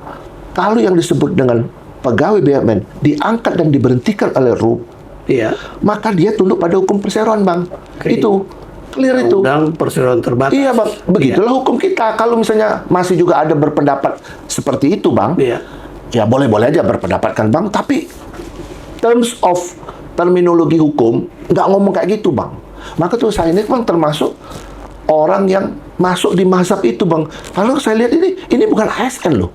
kalau yang disebut dengan pegawai BUMN diangkat dan diberhentikan oleh RUP, Iya. maka dia tunduk pada hukum perseroan Bang. Oke. Itu clear itu. Undang perseroan terbatas. Iya Bang, begitulah hukum kita. Kalau misalnya masih juga ada berpendapat seperti itu Bang, Iya. ya boleh-boleh aja berpendapat kan Bang, tapi terms of terminologi hukum nggak ngomong kayak gitu Bang. Maka tuh saya ini Bang termasuk orang yang masuk di mazhab itu Bang. Kalau saya lihat ini bukan ASN loh.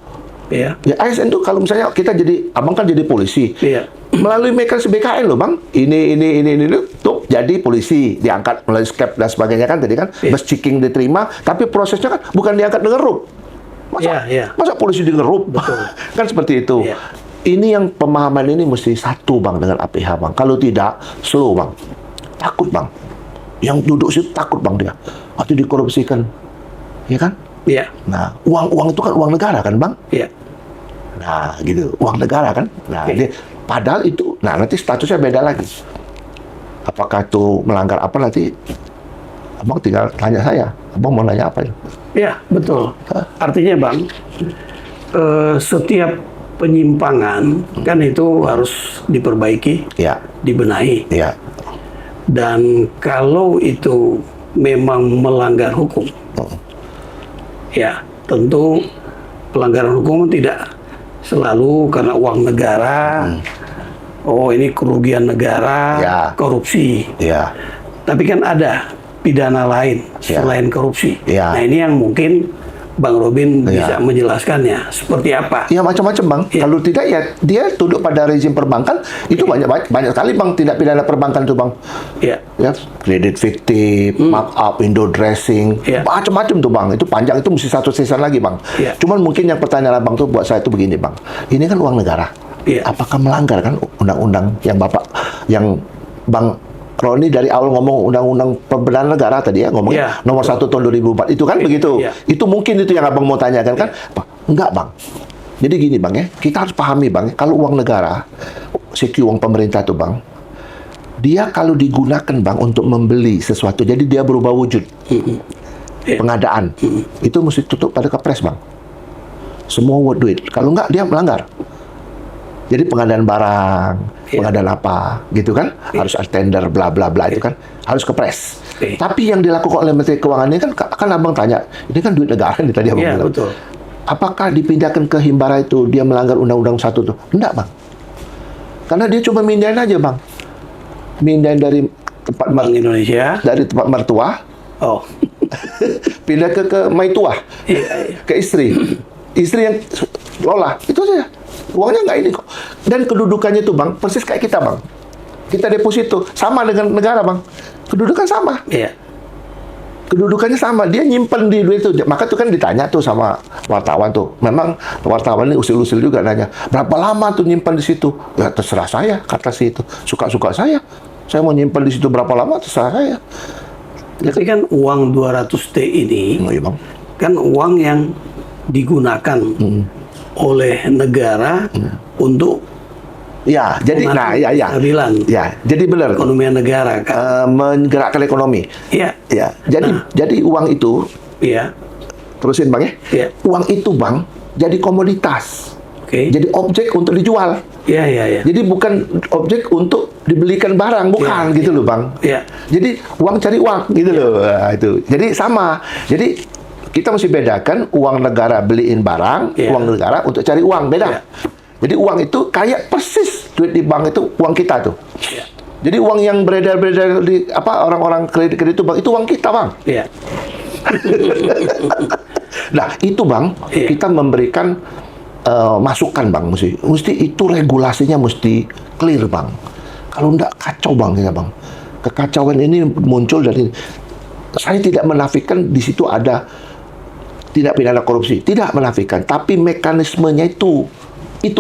Iya. Ya ASN tuh kalau misalnya kita jadi, Abang kan jadi polisi, Iya. melalui mekanisme BKN loh Bang, ini tuh jadi polisi, diangkat melalui skep dan sebagainya kan tadi kan, Iya. bus checking diterima, tapi prosesnya kan bukan diangkat dengan RUP. Iya. Masa polisi dengan RUP? Betul. Kan seperti itu. Iya. Ini yang pemahaman ini mesti satu Bang dengan APH Bang. Kalau tidak, slow Bang. Takut Bang. Yang duduk situ takut Bang dia. Atau dikorupsikan. Ya kan? Iya. Nah, uang itu kan uang negara kan Bang? Iya. Nah, gitu. Uang negara kan? Nah, Oke. padahal itu, nah nanti statusnya beda lagi. Apakah itu melanggar apa nanti? Abang tinggal tanya saya. Abang mau nanya apa itu? Ya, betul. Artinya Bang, setiap penyimpangan kan itu harus diperbaiki, Ya, dibenahi. ya, Dan kalau itu memang melanggar hukum, ya tentu pelanggaran hukum tidak selalu karena uang negara. Oh, ini kerugian negara, Ya. korupsi. ya, Tapi kan ada pidana lain Ya. selain korupsi. Ya. Nah, ini yang mungkin Bang Robin Ya. bisa menjelaskannya seperti apa. ya macam-macam bang. Ya. Kalau tidak ya dia tunduk pada rezim perbankan itu banyak sekali bang tindak pidana perbankan tuh bang. Ya, Ya, kredit fiktif, markup, window dressing, Ya. macam-macam tuh bang. Itu panjang, itu mesti satu season lagi bang. Ya. Cuman mungkin yang pertanyaan abang tuh buat saya itu begini bang. Ini kan uang negara. Ya. Apakah melanggar kan undang-undang yang bang Roni dari awal ngomong undang-undang pembenahan negara tadi ya ngomongin Ya, nomor 1 tahun 2004 itu kan begitu. Ya. Itu mungkin itu yang abang mau tanyakan kan? Enggak bang. Jadi gini bang ya, kita harus pahami bang, kalau uang negara, uang pemerintah tuh bang, dia kalau digunakan bang untuk membeli sesuatu, jadi dia berubah wujud, Ya. pengadaan, itu mesti tutup pada kepres bang. Semua duit. Kalau enggak dia melanggar. Jadi pengadaan barang, pengadaan apa, gitu kan, harus ada tender, bla bla bla itu kan, harus kepres. Tapi yang dilakukan oleh Menteri Keuangan ini kan abang tanya, ini kan duit negara nih tadi abang Ya, bilang. betul. Apakah dipindahkan ke Himbara itu dia melanggar undang-undang 1 tuh? Enggak bang. Karena dia cuma mindahin aja bang. Mindahin dari tempat Bank Indonesia. dari tempat mertua, Oh, pindah ke maitua, iya, iya. ke istri. Istri yang lola, itu saja. Uangnya nggak ini kok. Dan kedudukannya tuh bang, persis kayak kita bang. Kita deposito, sama dengan negara bang. Kedudukan sama. Iya. Kedudukannya sama, dia nyimpen di duit itu. Maka tuh kan ditanya tuh sama wartawan tuh. Memang wartawan ini usil-usil juga nanya, berapa lama tuh nyimpen di situ? Ya terserah saya, kata si itu. Suka-suka saya. Saya mau nyimpen di situ berapa lama terserah saya. Tapi kan uang 200T ini Oh, iya bang. kan uang yang digunakan oleh negara untuk Ya, jadi mengatur kestabilan Ya, jadi benar. ekonomi negara kan. Menggerakkan ekonomi. Iya. Ya, jadi uang itu Iya. terusin bang ya. Iya. Uang itu bang jadi komoditas. Oke. Jadi objek untuk dijual. Iya, iya, iya. Jadi bukan objek untuk dibelikan barang, bukan Ya, gitu loh bang. Iya. Jadi uang cari uang gitu loh. Nah, itu. Jadi sama. Jadi kita mesti bedakan uang negara beliin barang, Ya. uang negara untuk cari uang beda. Ya. Jadi uang itu kayak persis duit di bank itu uang kita tuh. Iya. Jadi uang yang beredar-beredar di orang-orang kredit itu bang, itu uang kita bang. Iya. Nah itu bang, Iya. kita memberikan masukan bang, mesti itu regulasinya mesti clear bang. Kalau enggak kacau bang kita bang. Kekacauan ini muncul dari, saya tidak menafikan di situ ada tindak pidana korupsi, tidak menafikan, tapi mekanismenya itu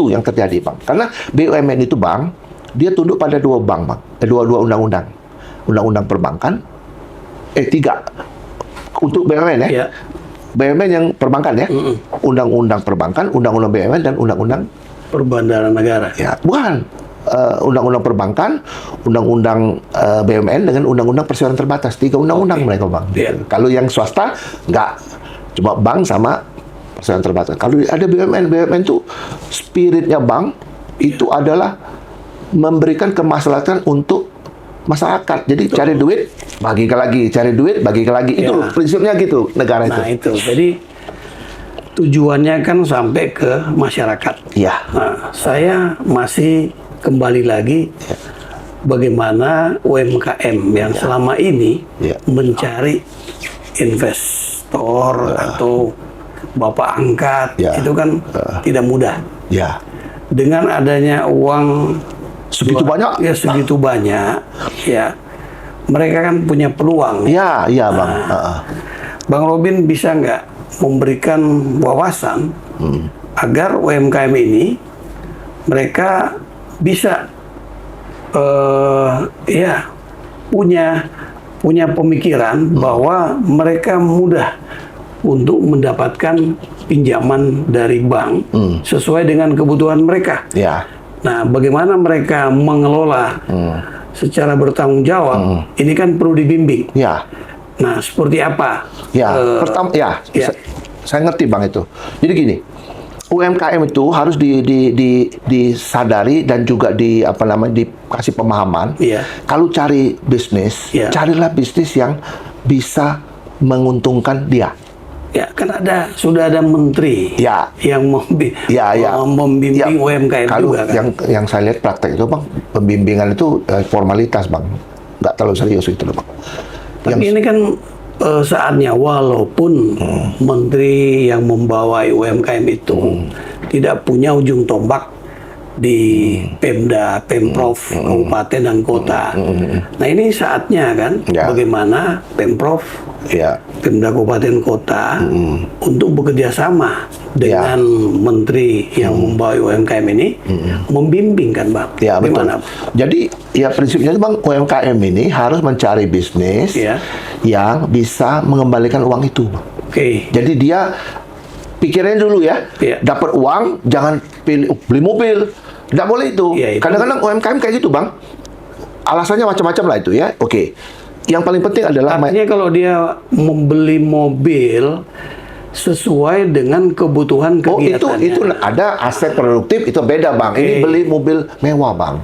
yang terjadi bang. Karena BUMN itu bang, dia tunduk pada dua bank bang, dua undang-undang, undang-undang perbankan, tiga untuk BUMN ya. Iya. BUMN yang perbankan ya, undang-undang perbankan, undang-undang BUMN dan undang-undang Perbandaran negara. ya bukan undang-undang perbankan, undang-undang BUMN dengan undang-undang perseroan terbatas, tiga undang-undang mereka bang. Iya. Kalau yang swasta nggak, cuma bank sama perseroan terbatas. Kalau ada BUMN itu spiritnya bank itu adalah memberikan kemaslahatan untuk masyarakat. Jadi cari duit, bagikan lagi, cari duit, bagikan lagi. Itu Ya. prinsipnya gitu negara Nah, itu. itu. Jadi tujuannya kan sampai ke masyarakat. Iya. Nah, saya masih kembali lagi bagaimana UMKM yang selama ini Ya. mencari investor atau bapak angkat, Ya. itu kan tidak mudah. Ya. Dengan adanya uang Segitu banyak? ya segitu banyak, ya mereka kan punya peluang. Iya, iya bang. Bang Robin bisa nggak memberikan wawasan agar UMKM ini mereka bisa ya punya pemikiran bahwa mereka mudah untuk mendapatkan pinjaman dari bank sesuai dengan kebutuhan mereka. Ya. Nah, bagaimana mereka mengelola secara bertanggung jawab, ini kan perlu dibimbing. Ya. Nah, seperti apa? Ya, pertama ya. saya ngerti Bang itu. Jadi gini, UMKM itu harus disadari dan juga dikasih pemahaman. Iya. Kalau cari bisnis, Iya. carilah bisnis yang bisa menguntungkan dia. Ya, kan sudah ada menteri Ya. yang membimbing Ya. UMKM Kalau juga kan. yang saya lihat praktek itu Bang, pembimbingan itu formalitas Bang, nggak terlalu serius itu loh Bang. Tapi ini kan saatnya, walaupun menteri yang membawai UMKM itu tidak punya ujung tombak di Pemda, Pemprov, kabupaten dan kota. Nah, ini saatnya kan, Ya. bagaimana Pemprov, Ya, Pemda kabupaten kota untuk bekerja sama dengan menteri yang membawa UMKM ini, membimbing kan Bang? ya betul. Gimana? Jadi ya prinsipnya itu Bang, UMKM ini harus mencari bisnis Ya. yang bisa mengembalikan uang itu Bang. Oke. Jadi dia pikirin dulu ya, Iya. dapat uang jangan beli mobil, nggak boleh itu. Iya, itu. Kadang-kadang UMKM kayak gitu Bang, alasannya macam-macam lah itu ya. Oke, yang paling penting adalah Artinya kalau dia membeli mobil sesuai dengan kebutuhan oh kegiatannya. itu ada aset produktif, itu beda Bang. Ini Oke. beli mobil mewah Bang,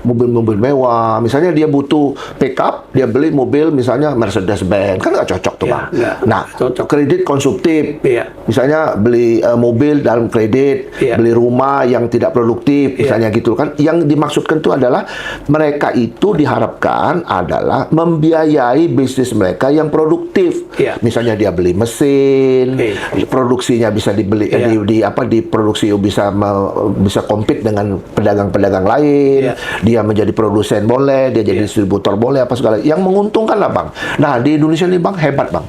mobil-mobil mewah. Misalnya dia butuh pickup, dia beli mobil misalnya Mercedes-Benz, kan nggak cocok tuh Ya, Bang. nggak Nah, cocok. kredit konsumtif. Iya. Misalnya beli mobil dalam kredit, Iya. beli rumah yang tidak produktif, Iya. misalnya gitu kan. Yang dimaksudkan itu adalah mereka itu diharapkan adalah membiayai bisnis mereka yang produktif. Iya. Misalnya dia beli mesin, Oke. produksinya bisa dibeli Iya. diproduksi bisa compete dengan pedagang-pedagang lain. Iya. Dia menjadi produsen boleh, dia jadi distributor boleh, apa segala yang menguntungkan lah Bang. Nah, di Indonesia ini Bang hebat Bang.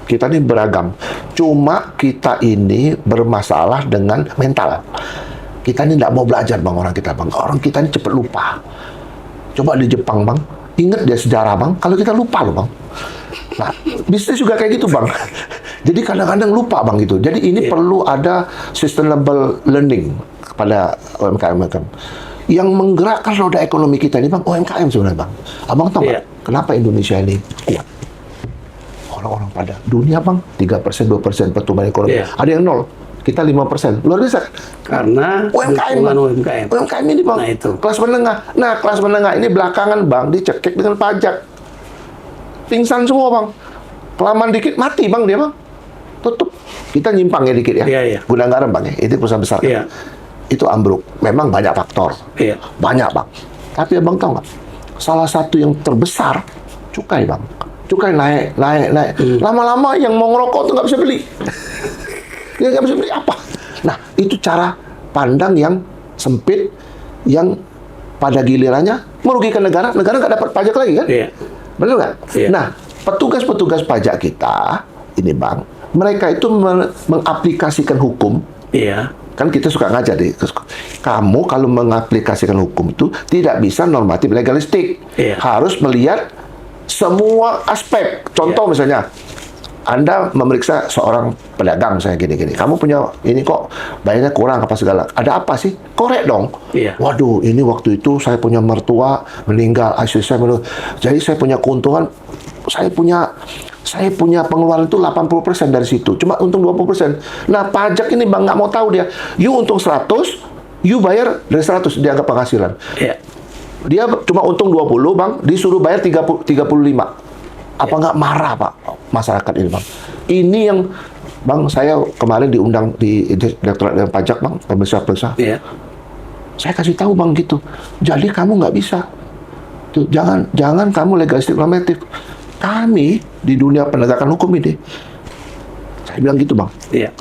Kita ini beragam. Cuma kita ini bermasalah dengan mental. Kita ini tidak mau belajar Bang, orang kita Bang. Orang kita ini cepat lupa. Coba di Jepang Bang, ingat dia sejarah Bang, kalau kita lupa loh Bang. Nah, bisnis juga kayak gitu Bang. Jadi kadang-kadang lupa Bang gitu. Jadi ini perlu ada sustainable learning kepada UMKM. Yang menggerakkan roda ekonomi kita ini Bang, UMKM sebenarnya Bang. Abang tahu nggak kenapa Indonesia ini kuat? Orang-orang pada dunia Bang, 3%, 2% pertumbuhan ekonomi. Iya. Ada yang 0. Kita 5%. Luar biasa. Karena UMKM, dukungan Bang. UMKM. UMKM ini Bang, Nah, itu. kelas menengah. Nah, kelas menengah ini belakangan Bang dicekik dengan pajak. Pingsan semua Bang. Kelamaan dikit mati Bang dia Bang. Tutup. Kita nyimpang ya dikit ya. Iya, iya. Gudang garam Bang ya. Itu perusahaan besar. Iya. Itu ambruk. Memang banyak faktor. Iya. Banyak Bang. Tapi Abang tahu nggak? Salah satu yang terbesar cukai Bang. Cukai naik. Lama-lama yang mau ngerokok tuh nggak bisa beli. Dia nggak bisa beli apa? Nah, itu cara pandang yang sempit, yang pada gilirannya merugikan negara. Negara nggak dapat pajak lagi kan? Iya. Benar nggak? Iya. Nah, petugas-petugas pajak kita ini Bang, mereka itu mengaplikasikan hukum. Iya. Kan kita suka ngajar di kamu kalau mengaplikasikan hukum itu tidak bisa normatif legalistik. Iya. Harus melihat semua aspek. Contoh misalnya Anda memeriksa seorang pedagang misalnya gini-gini. Kamu punya ini kok bayarnya kurang apa segala. Ada apa sih? Korek dong. Iya. Waduh, ini waktu itu saya punya mertua meninggal, istri saya meninggal. Jadi saya punya keuntungan, saya punya pengeluaran itu 80% dari situ. Cuma untung 20%. Nah, pajak ini Bang nggak mau tahu dia. You untung 100, you bayar dari 100 dianggap penghasilan. Iya. Dia cuma untung 20 Bang, disuruh bayar 35. Apa nggak marah Pak masyarakat ini Bang? Ini yang Bang, saya kemarin diundang di Direktorat Jenderal Pajak Bang, pemirsa-pemirsa. Iya. Saya kasih tahu Bang gitu. Jadi kamu nggak bisa. Tuh, jangan kamu legalistik normatif. Kami di dunia penegakan hukum ini, saya bilang gitu Bang. Iya.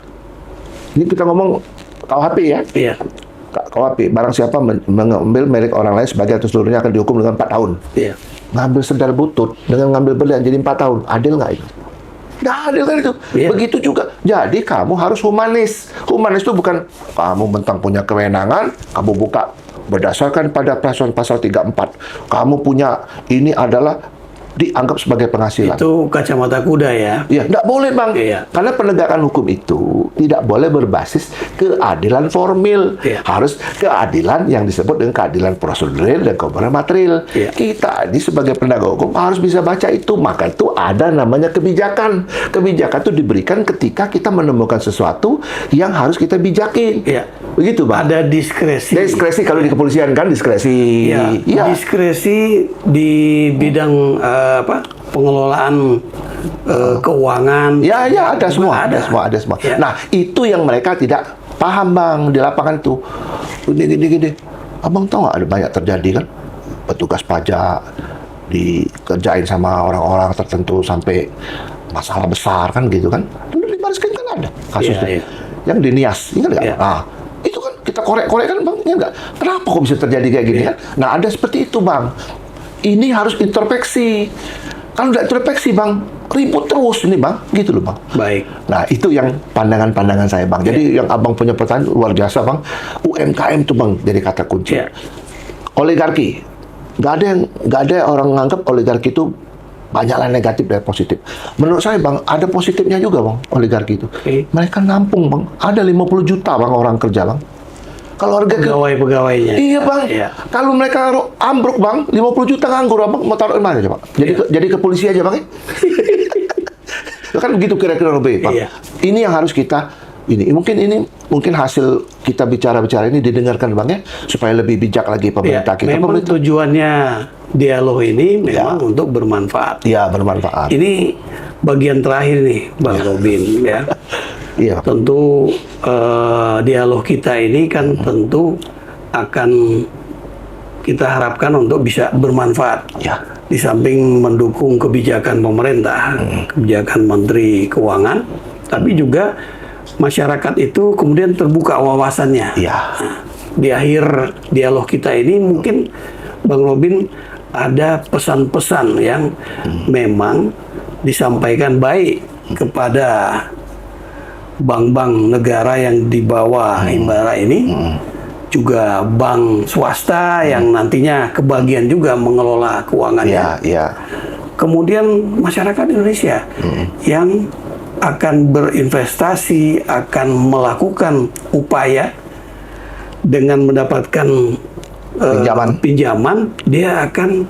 Ini kita ngomong KUHP ya. Iya. KUHP, barang siapa mengambil milik orang lain sebagai atau seluruhnya akan dihukum dengan 4 tahun. Iya. Ngambil sendal butut dengan ngambil berlian jadi 4 tahun. Adil nggak itu? Nggak adil kan itu. Iya. Begitu juga. Jadi kamu harus humanis. Humanis itu bukan kamu mentang punya kewenangan, kamu buka berdasarkan pada peraturan pasal 34. Kamu punya ini adalah dianggap sebagai penghasilan. Itu kacamata kuda ya. Ya, nggak boleh bang. Iya. Karena penegakan hukum itu tidak boleh berbasis keadilan formil. Iya. Harus keadilan yang disebut dengan keadilan prosedural dan keadilan material. Iya. Kita ini sebagai penegak hukum harus bisa baca itu. Maka itu ada namanya kebijakan. Kebijakan itu diberikan ketika kita menemukan sesuatu yang harus kita bijakin. Iya. Begitu bang. Ada diskresi. Diskresi kalau di kepolisian kan diskresi. Ya, Iya. diskresi di bidang pengelolaan keuangan. Ya, ada semua, Ada. ada semua. Ya. Nah, itu yang mereka tidak paham bang di lapangan tuh. Gini. Abang tahu nggak ada banyak terjadi kan? Petugas pajak dikerjain sama orang-orang tertentu sampai masalah besar kan gitu kan? Dulu di Baris Krim kan ada kasusnya. Iya. Yang di Nias, ingat nggak? Iya. Nah, itu kan kita korek-korek kan bang, ingat nggak? Kenapa kok bisa terjadi kayak gini kan? Nah, ada seperti itu bang. Ini harus introspeksi. Kalau nggak introspeksi bang, ribut terus ini bang, gitu loh bang. Baik. Nah, itu yang pandangan-pandangan saya bang. Jadi yang abang punya pertanyaan luar biasa bang. UMKM tuh bang, jadi kata kunci. Ya. Oligarki, nggak ada orang nganggap oligarki itu banyaklah negatif dan positif. Menurut saya bang, ada positifnya juga bang, oligarki itu. Oke. Mereka nampung bang, ada 50 juta bang orang kerja bang. Kalau harga Pegawai-pegawainya. Iya bang, Iya. kalau mereka ambruk bang, 50 juta nganggur abang mau taruh di mana coba? Jadi ke polisi aja bang ya? Kan begitu kira-kira lebih bang. Iya. Ini yang harus kita mungkin hasil kita bicara ini didengarkan bang ya, supaya lebih bijak lagi pemerintah kita. Memang Pemerintah, tujuannya dialog ini memang untuk bermanfaat. ya bermanfaat. Ini bagian terakhir nih, Bang Robin ya. Iya. Tentu dialog kita ini kan tentu akan kita harapkan untuk bisa bermanfaat. Ya. Di samping mendukung kebijakan pemerintah, kebijakan Menteri Keuangan, tapi juga masyarakat itu kemudian terbuka wawasannya. Iya. Nah, di akhir dialog kita ini mungkin Bang Robin ada pesan-pesan yang memang disampaikan baik kepada bank-bank negara yang di bawah Himbara ini, juga bank swasta yang nantinya kebagian juga mengelola keuangannya. Iya. Kemudian masyarakat Indonesia yang akan berinvestasi, akan melakukan upaya dengan mendapatkan pinjaman, dia akan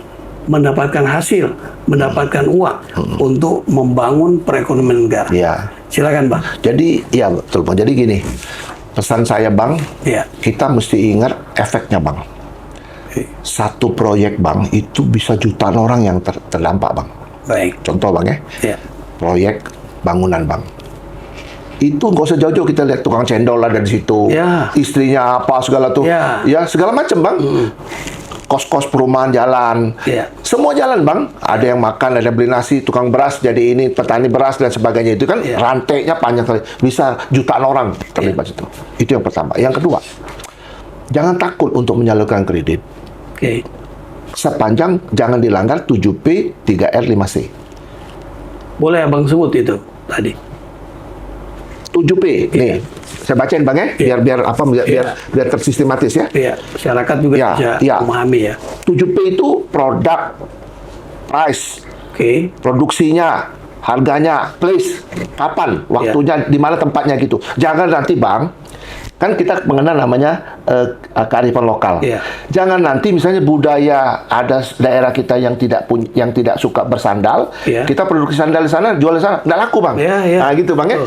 mendapatkan hasil, mendapatkan uang untuk membangun perekonomian negara. Iya. Silakan Bang. Jadi, ya betul bang. Jadi gini, pesan saya bang, Ya. kita mesti ingat efeknya bang. Satu proyek bang itu bisa jutaan orang yang terdampak bang. Baik. Contoh bang ya, Ya. proyek bangunan bang. Itu nggak usah jauh-jauh, kita lihat tukang cendol ada di situ, Ya. istrinya apa segala tuh, Ya. ya segala macam bang. Kos-kos perumahan jalan, Ya. semua jalan bang. Ada yang makan, ada beli nasi, tukang beras jadi ini petani beras dan sebagainya, itu kan Ya. rantainya panjang sekali, bisa jutaan orang terlibat situ. Itu yang pertama. Yang kedua, jangan takut untuk menyalurkan kredit. Oke. Sepanjang jangan dilanggar 7P, 3R, 5C. Boleh Abang sebut itu tadi. 7P, nih, saya bacain bang ya, biar tersistematis ya. Iya, masyarakat juga Ya, bisa ya. memahami ya. 7P itu produk, price, Oke. produksinya, harganya, place, kapan, waktunya, di mana tempatnya gitu. Jangan nanti bang, kan kita mengenal namanya kearifan lokal. Iya. Jangan nanti misalnya budaya ada daerah kita yang tidak suka bersandal, Iya. kita produksi sandal di sana, jual di sana, nggak laku bang. Iya, iya. Nah gitu bang ya,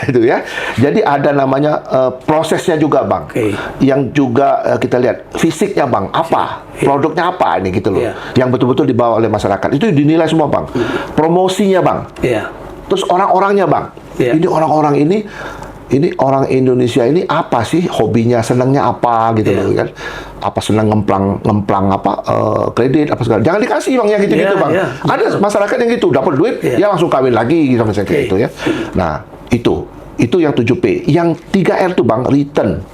itu ya. Jadi ada namanya prosesnya juga bang, Oke. yang juga kita lihat fisiknya bang, apa, produknya apa ini gitu loh, Iya. yang betul-betul dibawa oleh masyarakat. Itu dinilai semua bang. Promosinya bang. Iya. Terus orang-orangnya bang, Iya. ini orang-orang ini orang Indonesia ini apa sih hobinya, senangnya apa gitu Iya. loh kan? Apa senang ngemplang apa kredit apa segala. Jangan dikasih bang yang gitu-gitu Iya, bang. iya. Ada masyarakat yang gitu dapat duit, Iya. ya langsung kawin lagi gitu misalnya kayak Oke. gitu ya. Nah itu yang 7P. Yang 3R tuh bang, return.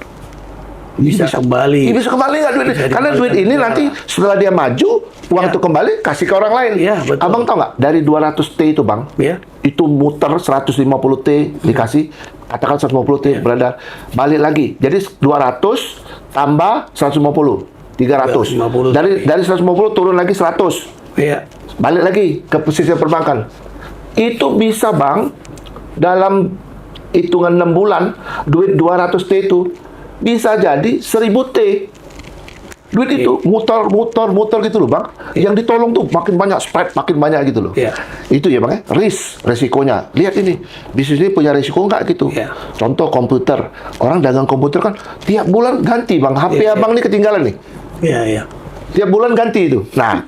Bisa kembali. Bisa kembali nggak duit? Bisa Karena duit dikembalikan ini negara. nanti setelah dia maju, uang Ya. itu kembali kasih ke orang lain. Iya, betul. Abang tahu nggak? Dari 200T itu bang, Ya. itu muter 150T dikasih, katakan 150T beredar, balik lagi. Jadi 200 tambah 150, 300. 350. Dari 150 turun lagi 100. Iya. Balik lagi ke sistem perbankan. Itu bisa bang, dalam hitungan 6 bulan, duit 200 T itu bisa jadi 1000 T. Duit itu muter gitu loh bang. Yang ditolong tuh makin banyak, spread makin banyak gitu loh. Iya. Itu ya bang, resikonya. Lihat ini, bisnis ini punya resiko nggak gitu. Iya. Contoh komputer, orang dagang komputer kan tiap bulan ganti bang. HP Iya, abang nih ketinggalan nih. Iya, iya. Tiap bulan ganti itu. Nah,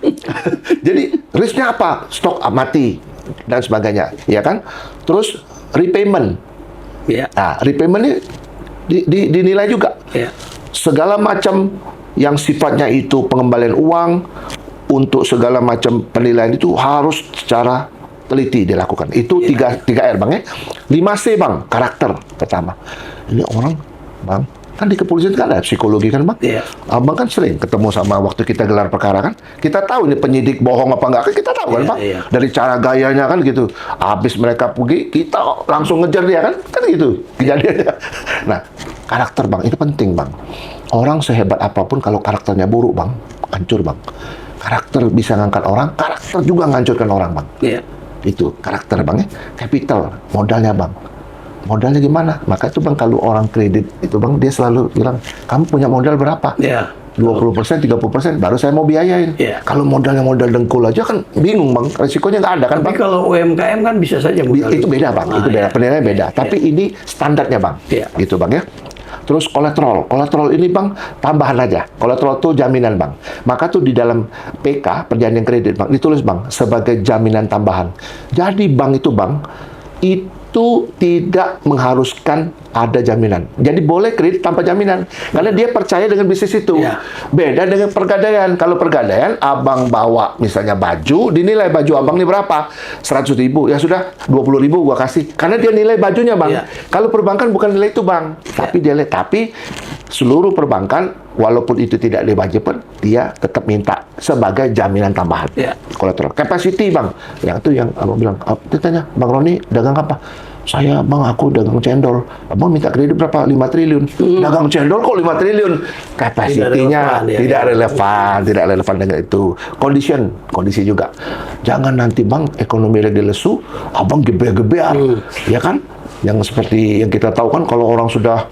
jadi risknya apa? Stok mati dan sebagainya, ya kan? Terus repayment. Iya. Nah, repayment ini dinilai juga. Iya. Segala macam yang sifatnya itu pengembalian uang untuk segala macam penilaian itu harus secara teliti dilakukan. Itu tiga R bang ya. 5C bang, karakter pertama. Ini orang bang, kan di kepolisian kan ada psikologi kan bang. Iya. Abang kan sering ketemu sama waktu kita gelar perkara kan. Kita tahu ini penyidik bohong apa enggak kan, kita tahu kan Iya, bang. iya. Dari cara gayanya kan gitu. Habis mereka pergi, kita langsung ngejar dia kan. Kan gitu kejadiannya. Nah, karakter bang, itu penting bang. Orang sehebat apapun kalau karakternya buruk bang, hancur bang. Karakter bisa ngangkat orang, karakter juga ngancurkan orang bang. Iya. Itu karakter bang ya. Capital, modalnya bang. Modalnya gimana? Maka itu bang, kalau orang kredit itu bang, dia selalu bilang, kamu punya modal berapa? Iya. 20%, 30%, baru saya mau biayain. Iya. Kalau modalnya modal dengkul aja kan bingung bang, resikonya nggak ada kan Tapi bang. kalau UMKM kan bisa saja modal Itu beda bang, itu beda, penilaiannya beda. Tapi ini standarnya bang, Iya. gitu bang ya. Terus kolateral ini bang tambahan aja. Kolateral itu jaminan bang. Maka tuh di dalam PK perjanjian kredit bang ditulis bang sebagai jaminan tambahan. Jadi bank itu bang itu tidak mengharuskan ada jaminan. Jadi boleh kredit tanpa jaminan karena dia percaya dengan bisnis itu. Iya. Beda dengan pergadaian. Kalau pergadaian abang bawa misalnya baju, dinilai baju abang ini berapa? 100.000. Ya sudah 20.000 gua kasih. Karena dia nilai bajunya bang. Iya. Kalau perbankan bukan nilai itu bang, tapi dia lihat. Tapi seluruh perbankan walaupun itu tidak diwajibkan, dia tetap minta sebagai jaminan tambahan. Iya. Collateral. Capacity bang, yang itu yang abang bilang. Dia tanya, Bang Roni dagang apa? Saya bang, aku dagang cendol. Abang minta kredit berapa? 5 triliun. Dagang cendol kok 5 triliun? Kapasitinya tidak relevan dengan itu. Kondisi juga. Jangan nanti bang ekonomi lagi lesu, abang geber-geber, ya kan? Yang seperti yang kita tahu kan, kalau orang sudah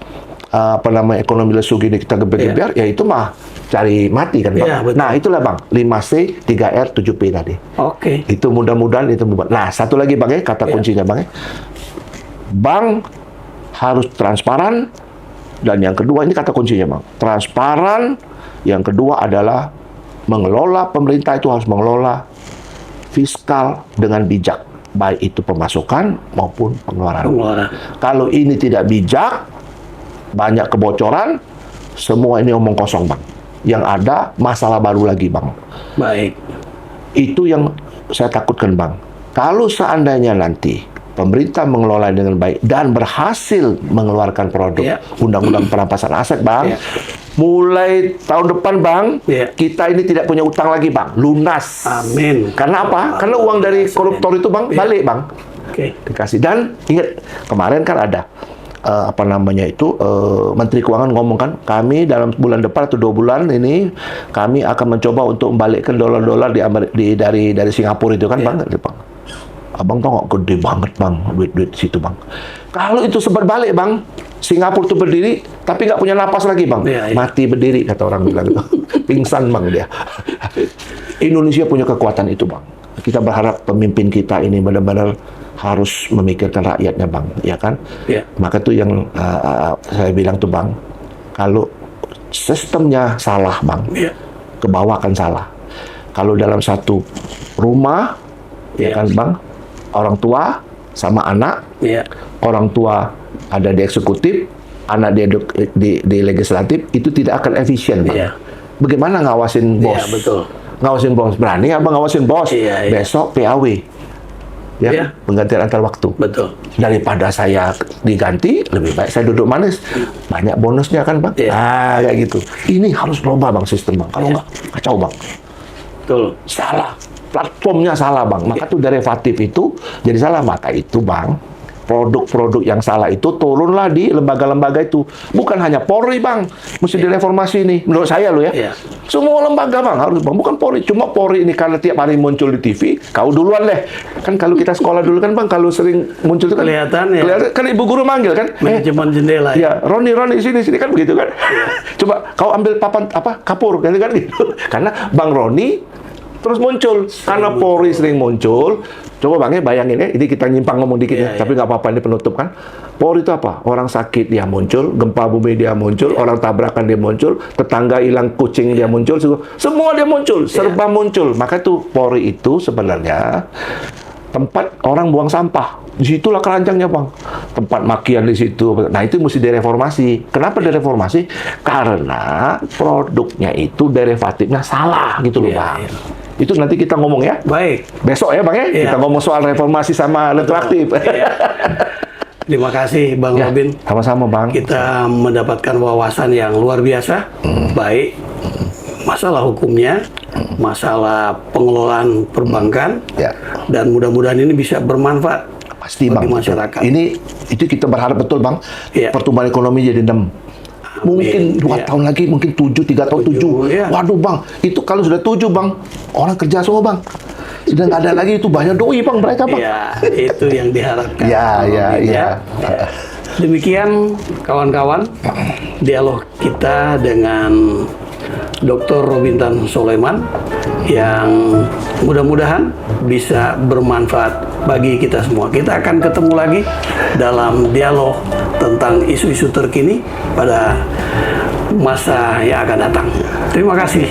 ekonomi lesu gini kita geber-geber, ya itu mah cari mati kan bang. Iya, betul. Nah itulah bang, 5C, 3R, 7P tadi. Oke. Itu mudah-mudahan itu membuat. Nah, satu lagi bang ya, kata kuncinya bang ya. Bank harus transparan, dan yang kedua ini kata kuncinya bang, transparan. Yang kedua adalah mengelola, pemerintah itu harus mengelola fiskal dengan bijak, baik itu pemasukan maupun pengeluaran. Kalau ini tidak bijak, banyak kebocoran, semua ini omong kosong bang. Yang ada masalah baru lagi bang. Baik. Itu yang saya takutkan bang. Kalau seandainya nanti pemerintah mengelola dengan baik dan berhasil mengeluarkan produk undang-undang perampasan aset bang, mulai tahun depan bang, kita ini tidak punya utang lagi bang, lunas. Amin. Karena apa? Karena uang dari koruptor itu bang balik bang, dikasih. Dan ingat kemarin kan ada Menteri Keuangan ngomong kan, kami dalam bulan depan atau 2 bulan ini kami akan mencoba untuk membalikkan dolar-dolar dari Singapura itu kan bang. Abang tahu nggak, gede banget bang duit situ bang. Kalau itu sempat balik bang, Singapura itu berdiri tapi nggak punya napas lagi bang, mati berdiri kata orang bilang itu. Pingsan bang dia. Indonesia punya kekuatan itu bang. Kita berharap pemimpin kita ini benar-benar harus memikirkan rakyatnya bang, ya kan? Maka itu yang saya bilang tuh bang, kalau sistemnya salah bang, ke bawah akan salah. Kalau dalam satu rumah, ya kan bang, orang tua sama anak, orang tua ada di eksekutif, anak dia di legislatif, itu tidak akan efisien bang. Bagaimana ngawasin bos? Betul. Ngawasin bos, berani abang ngawasin bos? Besok PAW. Penggantian antar waktu. Betul. Daripada saya diganti, lebih baik saya duduk manis. Banyak bonusnya kan bang? Kayak gitu. Ini harus berubah bang sistem bang. Kalau nggak, kacau bang. Betul. Salah. Platformnya salah bang. Maka tuh derivatif itu jadi salah. Maka itu bang, produk-produk yang salah itu turunlah di lembaga-lembaga itu. Bukan hanya Polri, Bang. Mesti direformasi nih. Menurut saya lo ya. Iya. Semua lembaga, Bang, harus, Bang. Bukan Polri. Cuma Polri ini karena tiap hari muncul di TV, kau duluan deh. Kan kalau kita sekolah dulu kan, Bang, kalau sering muncul itu kan Kelihatan ya. kelihatan, kan ibu guru manggil kan. Manajemen jendela ya. Ya, Roni sini kan begitu kan. Coba kau ambil papan kapur kan gitu. Karena Bang Roni terus muncul karena Polri sering muncul. Coba Bang ya bayangin ya, ini kita nyimpang ngomong dikit ya, tapi nggak apa-apa, ini penutup kan. Polri itu apa? Orang sakit dia muncul, gempa bumi dia muncul, orang tabrakan dia muncul, tetangga hilang kucing dia muncul, semua dia muncul, serba muncul. Maka tuh Polri itu sebenarnya tempat orang buang sampah. Disitulah keranjangnya, Bang. Tempat makian di situ. Nah, itu mesti direformasi. Kenapa direformasi? Karena produknya itu derivatifnya salah gitu loh, Iya, Bang. iya. Itu nanti kita ngomong ya. Baik. Besok ya, Bang ya. Iya. Kita ngomong soal reformasi sama retroaktif. Iya. Terima kasih Bang Ya, Robin. sama-sama, Bang. Kita mendapatkan wawasan yang luar biasa, baik masalah hukumnya, masalah pengelolaan perbankan, Ya. dan mudah-mudahan ini bisa bermanfaat Pasti, bagi Bang. masyarakat. Itu kita berharap betul, Bang. Iya. Pertumbuhan ekonomi jadi 6. Mungkin 2 Iya. tahun lagi, mungkin 7, 3 tahun 7. Iya. Waduh, Bang. Itu kalau sudah 7, Bang, orang kerja semua, Bang. Sudah nggak ada lagi itu banyak doi, Bang, mereka, Bang. Ya, itu yang diharapkan. Ya, ya, Robin, ya. Demikian kawan-kawan dialog kita dengan Dr. Robintan Soleman yang mudah-mudahan bisa bermanfaat bagi kita semua. Kita akan ketemu lagi dalam dialog tentang isu-isu terkini pada masa yang akan datang. Terima kasih.